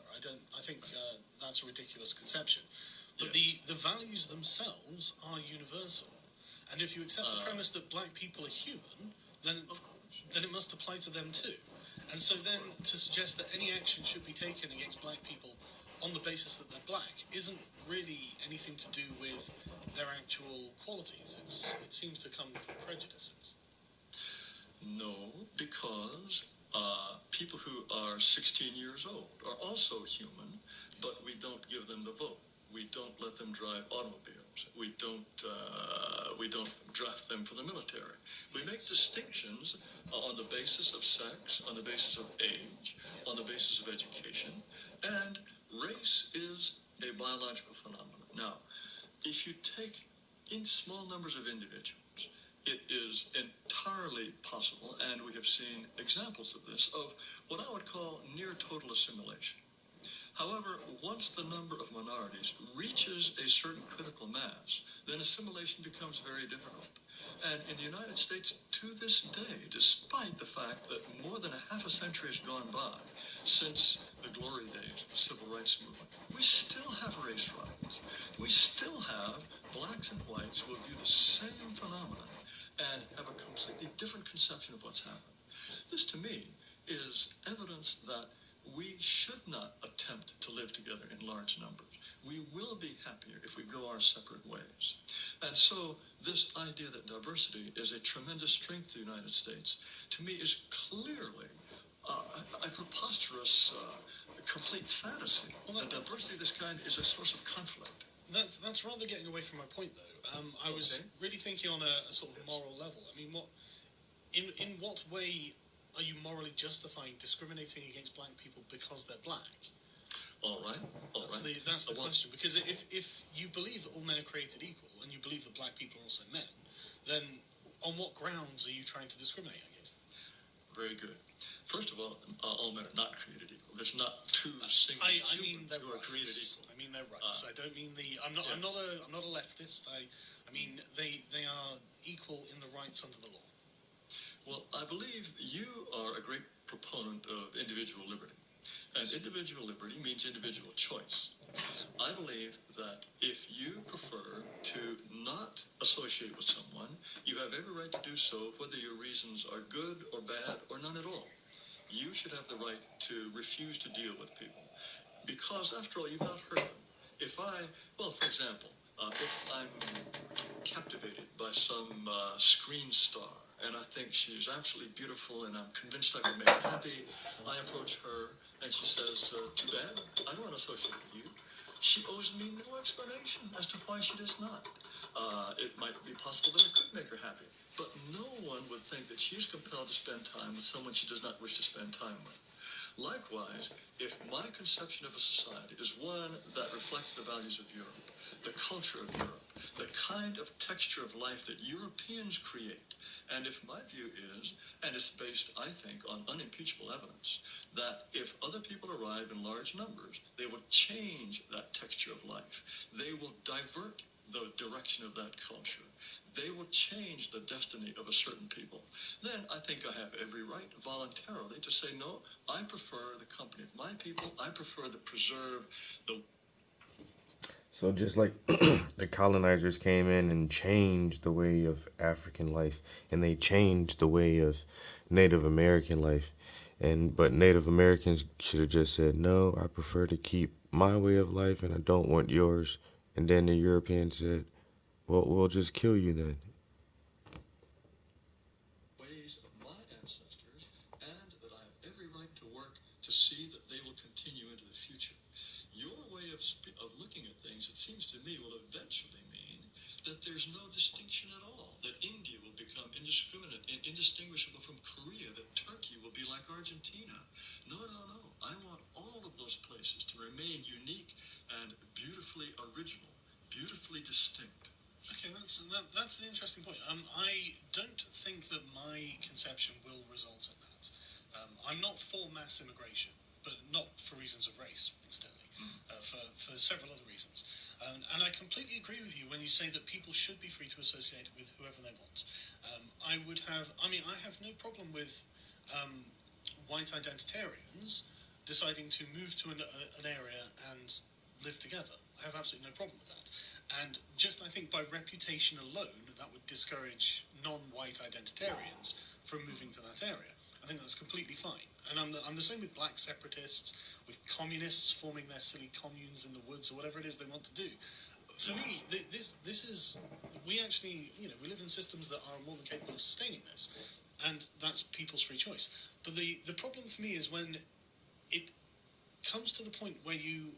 I think that's a ridiculous conception. But the values themselves are universal. And if you accept the premise that black people are human, then it must apply to them too. And so then to suggest that any action should be taken against black people on the basis that they're black isn't really anything to do with their actual qualities. It seems to come from prejudices. No, because people who are 16 years old are also human, but we don't give them the vote. We don't let them drive automobiles. We don't draft them for the military. We make distinctions on the basis of sex, on the basis of age, on the basis of education, and race is a biological phenomenon. Now, if you take in small numbers of individuals, it is entirely possible, and we have seen examples of this, of what I would call near total assimilation. However, once the number of minorities reaches a certain critical mass, then assimilation becomes very difficult. And in the United States, to this day, despite the fact that more than a half a century has gone by since the glory days of the civil rights movement, we still have race riots. We still have blacks and whites who view the same phenomenon and have a completely different conception of what's happened. This, to me, is evidence that we should not attempt to live together in large numbers. We will be happier if we go our separate ways. And so this idea that diversity is a tremendous strength of the United States, to me, is clearly a preposterous, complete fantasy. That diversity of this kind is a source of conflict. That's rather getting away from my point, though. I was really thinking on a sort of moral level. I mean, in what way are you morally justifying discriminating against black people because they're black? All right. That's the question. Because if you believe that all men are created equal, and you believe that black people are also men, then on what grounds are you trying to discriminate against them? Very good. First of all men are not created equal. There's not two single humans who are created equal. I mean their rights. I don't mean the. I'm not a leftist. I mean they are equal in the rights under the law. Well, I believe you are a great proponent of individual liberty. And individual liberty means individual choice. I believe that if you prefer to not associate with someone, you have every right to do so, whether your reasons are good or bad or none at all. You should have the right to refuse to deal with people. Because, after all, you've not hurt them. For example, if I'm captivated by some screen star, and I think she's absolutely beautiful, and I'm convinced I can make her happy, I approach her, and she says, too bad, I don't want to associate with you. She owes me no explanation as to why she does not. It might be possible that I could make her happy, but no one would think that she is compelled to spend time with someone she does not wish to spend time with. Likewise, if my conception of a society is one that reflects the values of Europe, the culture of Europe, the kind of texture of life that Europeans create, and if my view is, and it's based, I think, on unimpeachable evidence, that if other people arrive in large numbers, they will change that texture of life. They will divert the direction of that culture. They will change the destiny of a certain people. Then I think I have every right voluntarily to say, no, I prefer the company of my people. I prefer to preserve the... So just like the colonizers came in and changed the way of African life, and they changed the way of Native American life, but Native Americans should have just said, no, I prefer to keep my way of life and I don't want yours. And then the Europeans said, well, we'll just kill you then. ways of my ancestors, and that I have every right to work to see that they will continue into the future. Your way of looking at things, it seems to me, will eventually mean that there's no distinction at all, that India will become indiscriminate and indistinguishable from Korea, that Turkey will be like Argentina. No. I want all of those places to remain unique and beautifully original, beautifully distinct. Okay, that's an interesting point. I don't think that my conception will result in that. I'm not for mass immigration, but not for reasons of race, incidentally, for several other reasons. And I completely agree with you when you say that people should be free to associate with whoever they want. I have no problem with white identitarians deciding to move to an area and live together. I have absolutely no problem with that. And just, I think, by reputation alone, that would discourage non-white identitarians from moving to that area. I think that's completely fine. And I'm the same with black separatists, with communists forming their silly communes in the woods or whatever it is they want to do. For me, this is, we actually, we live in systems that are more than capable of sustaining this. And that's people's free choice. But the problem for me is when it comes to the point where you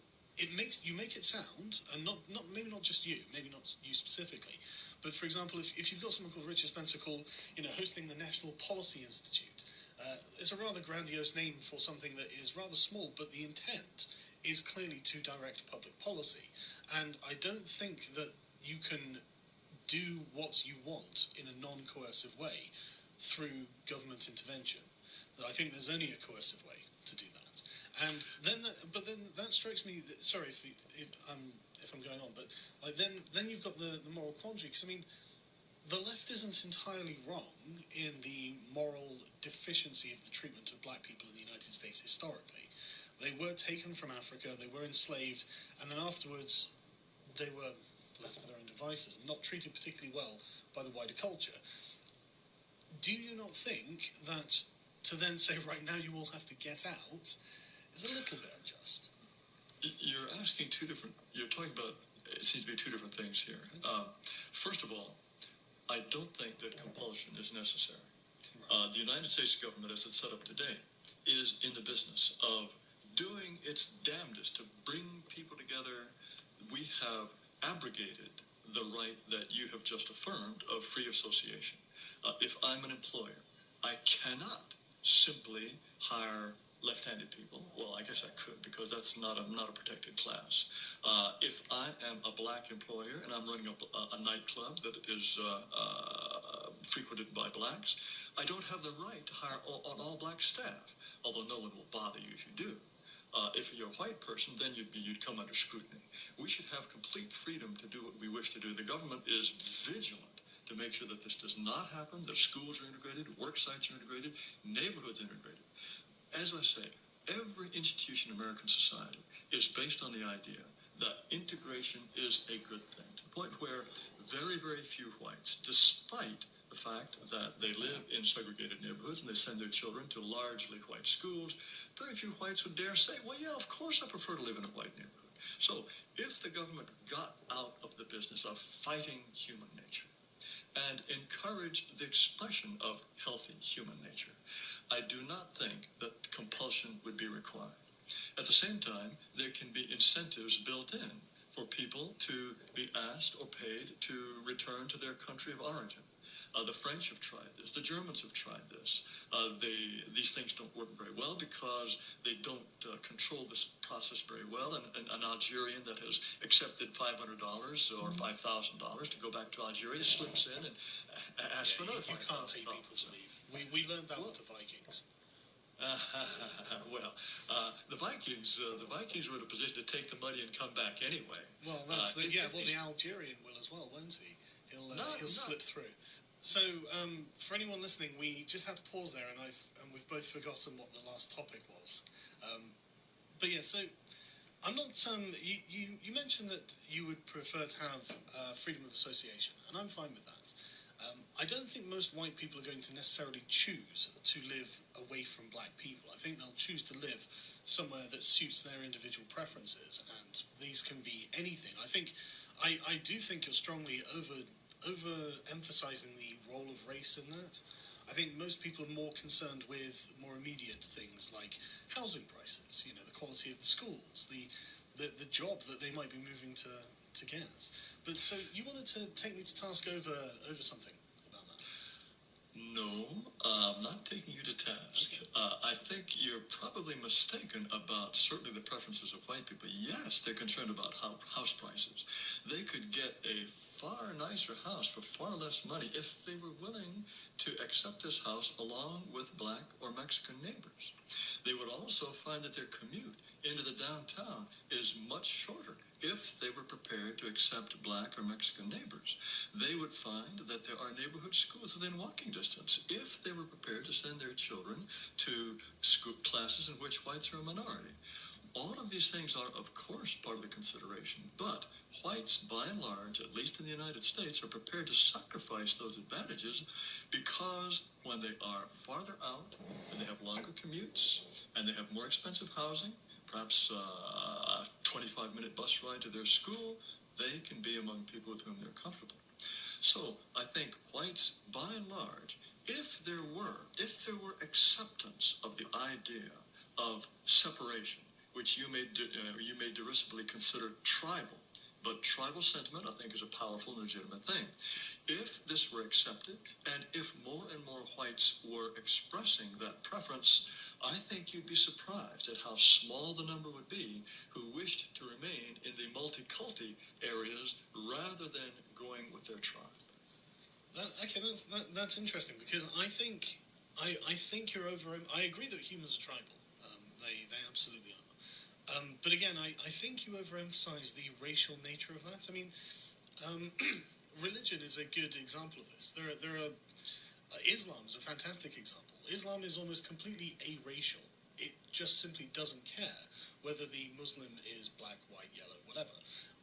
make it sound, and maybe not just you, maybe not you specifically, but for example, if you've got someone called Richard Spencer hosting the National Policy Institute, it's a rather grandiose name for something that is rather small, but the intent is clearly to direct public policy, and I don't think that you can do what you want in a non-coercive way through government intervention. I think there's only a coercive way to do that. And then that strikes me. Sorry if I'm going on, but then you've got the moral quandary. Because the left isn't entirely wrong in the moral deficiency of the treatment of black people in the United States historically. They were taken from Africa, they were enslaved, and then afterwards they were left to their own devices and not treated particularly well by the wider culture. Do you not think that to then say, right now you all have to get out, is a little bit unjust? You're asking you're talking about, it seems to be two different things here. First of all, I don't think that compulsion is necessary. The United States government, as it's set up today, is in the business of doing its damnedest to bring people together. We have abrogated the right that you have just affirmed of free association. If I'm an employer, I cannot simply hire left-handed people. Well, I guess I could, because that's not a protected class. If I am a black employer and I'm running a nightclub that is frequented by blacks, I don't have the right to hire an all-black staff, although no one will bother you if you do. If you're a white person, then you'd come under scrutiny. We should have complete freedom to do what we wish to do. The government is vigilant to make sure that this does not happen, that schools are integrated, work sites are integrated, neighborhoods are integrated. As I say, every institution in American society is based on the idea that integration is a good thing, to the point where very, very few whites, despite the fact that they live in segregated neighborhoods and they send their children to largely white schools, very few whites would dare say, well, yeah, of course I prefer to live in a white neighborhood. So if the government got out of the business of fighting human nature and encouraged the expression of healthy human nature, I do not think that compulsion would be required. At the same time, there can be incentives built in for people to be asked or paid to return to their country of origin. The French have tried this. The Germans have tried this. These things don't work very well because they don't control this process very well. And an Algerian that has accepted $500 or $5,000 to go back to Algeria slips in and asks for another $5,000. You can't pay people to leave. We learned that with the Vikings. The Vikings were in a position to take the money and come back anyway. Well, that's the Algerian will as well, won't he? He'll slip through. So, for anyone listening, we just had to pause there, and we've both forgotten what the last topic was. But yeah, so I'm not. You mentioned that you would prefer to have freedom of association, and I'm fine with that. I don't think most white people are going to necessarily choose to live away from black people. I think they'll choose to live somewhere that suits their individual preferences, and these can be anything. I do think you're strongly overemphasizing the role of race in that. I think most people are more concerned with more immediate things like housing prices, the quality of the schools, the job that they might be moving to get. But so you wanted to take me to task over something about that? No, I'm not taking you to task. Okay. I think you're probably mistaken about certainly the preferences of white people. Yes, they're concerned about house prices. They could get a far nicer house for far less money if they were willing to accept this house along with black or Mexican neighbors. They would also find that their commute into the downtown is much shorter if they were prepared to accept black or Mexican neighbors. They would find that there are neighborhood schools within walking distance if they were prepared to send their children to school classes in which whites are a minority. All of these things are, of course, part of the consideration, but whites, by and large, at least in the United States, are prepared to sacrifice those advantages because when they are farther out and they have longer commutes and they have more expensive housing, perhaps a 25-minute bus ride to their school, they can be among people with whom they're comfortable. So I think whites, by and large, if there were acceptance of the idea of separation, which you may derisively consider tribal, but tribal sentiment, I think, is a powerful and legitimate thing. If this were accepted, and if more and more whites were expressing that preference, I think you'd be surprised at how small the number would be who wished to remain in the multi-culti areas rather than going with their tribe. That's interesting, because I think you're over. I agree that humans are tribal. They absolutely are. But again, I think you overemphasize the racial nature of that. I mean, religion is a good example of this. There are Islam is a fantastic example. Islam is almost completely aracial. It just simply doesn't care whether the Muslim is black, white, yellow, whatever.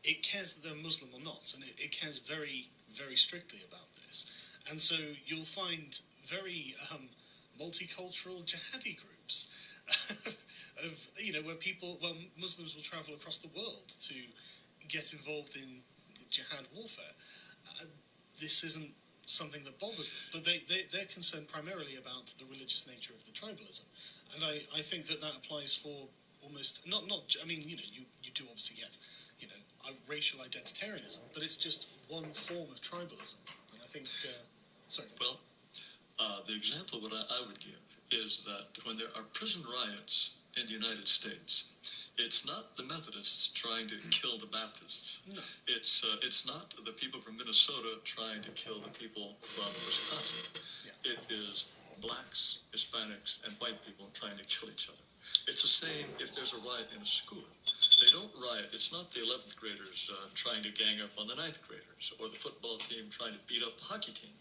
It cares that they're Muslim or not, and it cares very, very strictly about this. And so you'll find very multicultural jihadi groups where Muslims will travel across the world to get involved in jihad warfare. This isn't something that bothers them, but they're concerned primarily about the religious nature of the tribalism, and I think that applies for almost not. I mean, you do obviously get racial identitarianism, but it's just one form of tribalism, and I think. Sorry. Well, the example what I would give is that when there are prison riots in the United States, it's not the Methodists trying to kill the Baptists. No. It's not the people from Minnesota trying to kill the people from Wisconsin. Yeah. It is blacks, Hispanics, and white people trying to kill each other. It's the same if there's a riot in a school. They don't riot. It's not the 11th graders trying to gang up on the 9th graders or the football team trying to beat up the hockey team.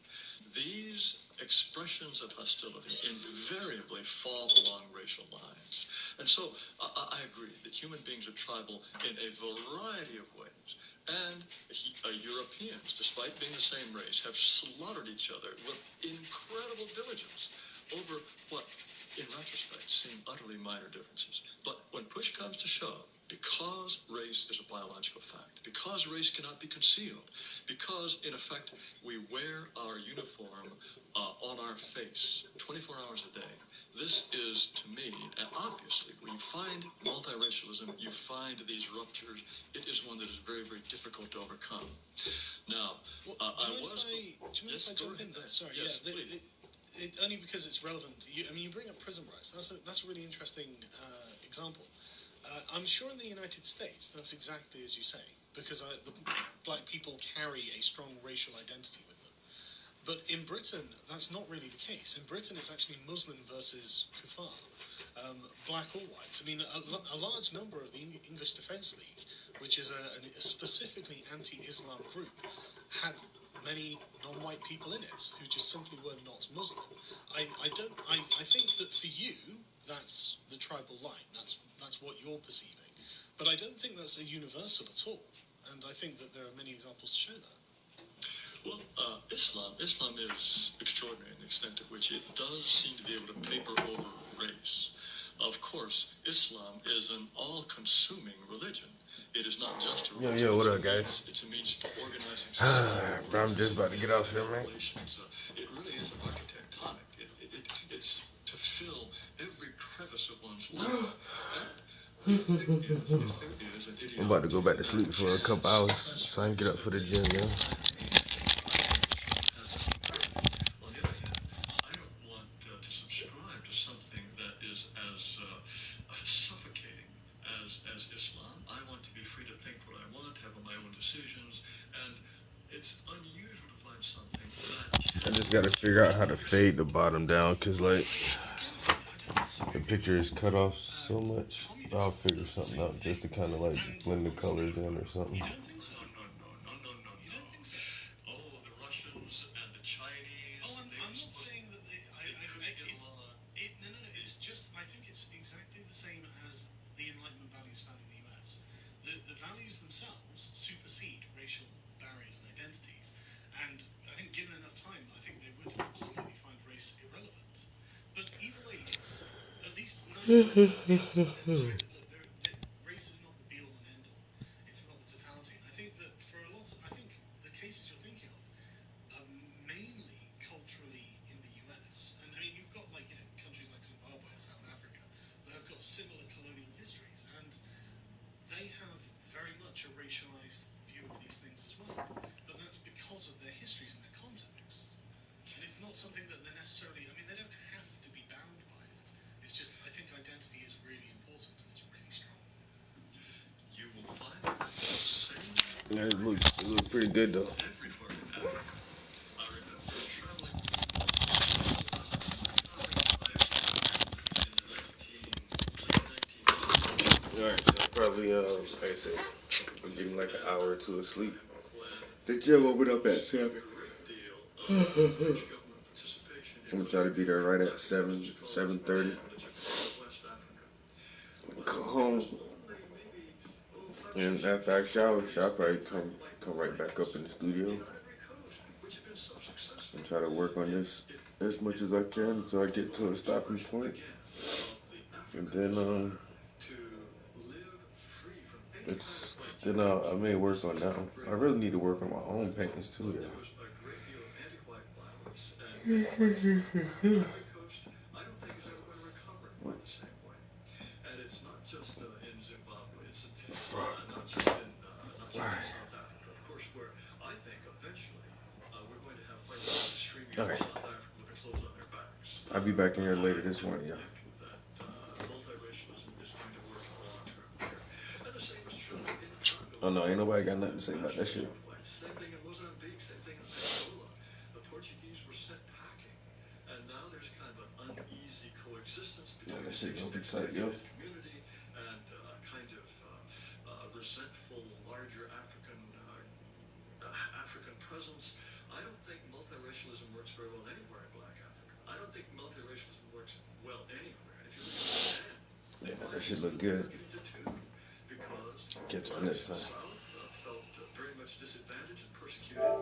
These expressions of hostility invariably fall along racial lines. And so I agree that human beings are tribal in a variety of ways. And Europeans, despite being the same race, have slaughtered each other with incredible diligence over what, in retrospect, seem utterly minor differences. But when push comes to shove, because race is a biological fact, because race cannot be concealed, because, in effect, we wear our uniform on our face 24 hours a day, this is, to me, and obviously, when you find multiracialism, you find these ruptures, it is one that is very, very difficult to overcome. Now, do you mind if I jump in there? Sorry, yes, only because it's relevant. You bring up prison riots. That's a really interesting example. I'm sure in the United States that's exactly as you say, because the black people carry a strong racial identity with them. But in Britain, that's not really the case. In Britain, it's actually Muslim versus kuffar, black or white. I mean, a large number of the English Defence League, which is a specifically anti-Islam group, had many non-white people in it who just simply were not Muslim. I think that for you, that's the tribal line. That's what you're perceiving. But I don't think that's a universal at all. And I think that there are many examples to show that. Well, Islam is extraordinary in the extent at which it does seem to be able to paper over race. Of course, Islam is an all-consuming religion. It is not just a religion. Yo, what up, guys? It's a means to organizing society. Bro, I'm just about to get off here, man. It really is architectonic. It's to fill every crevice of one's life. I'm about to go back to sleep for a couple hours so I can get up for the gym, man. On the other hand, I don't want to subscribe to something that is as suffocating as Islam. I want to be free to think what I want, have my own decisions, and it's unusual to find something that... I just gotta figure out how to fade the bottom down, because, like, the picture is cut off so much. I'll figure something out just to kind of, like, blend the colors in or something. You don't think so? No. You don't think so? Oh, the Russians and the Chinese. Oh, I'm not saying that they get along. No. It's just, I think it's exactly the same as the Enlightenment values found in the US. The values themselves supersede racial barriers and identities. And I think given enough time, I think they would absolutely find race irrelevant. But either way, it's at least nice to demonstrate that race is not the be-all and end-all. It's not the totality. And I think that for a lot of, I think the cases you're thinking of are mainly culturally in the US. And I mean, you've got countries like Zimbabwe and South Africa that have got similar colonial histories, and they have very much a racialized view of these things as well. But that's because of their histories and their contexts. And it's not something that they're necessarily, I mean, they don't have to be bound by it. It's just, I think identity is really important and it's really strong. You will find the same... Yeah, it looks pretty good, though. Everywhere in Africa. I remember traveling in the late 1990s. Alright, so probably, like I said, I'm getting like an hour or two of sleep. The gym opened up at 7. I'm gonna try to be there right at 7:30. Go home. And after I shower, I'll probably come right back up in the studio and try to work on this as much as I can until I get to a stopping point. And then I may work on that one. I really need to work on my own paintings too, yeah. And it's not just in Zimbabwe, it's not just in South Africa, of course, where I think eventually we're going to have white people streaming out of South Africa with their clothes on their backs. I'll be back in here later this morning, y'all. Multiracialism is going to work long term here. And the same is true in Congo. Oh no, ain't nobody got nothing to say about that shit. Same thing in Mozambique, same thing in Angola. The Portuguese were sent packing. And now there's kind of an uneasy coexistence between that this shit gonna be tight, expected yo. community and kind of resentful, larger African presence. I don't think multiracialism works very well anywhere in Black Africa. I don't think multiracialism works well anywhere. And if you look at Sudan, That shit look good. because Catch you next time. South felt very much disadvantaged and persecuted by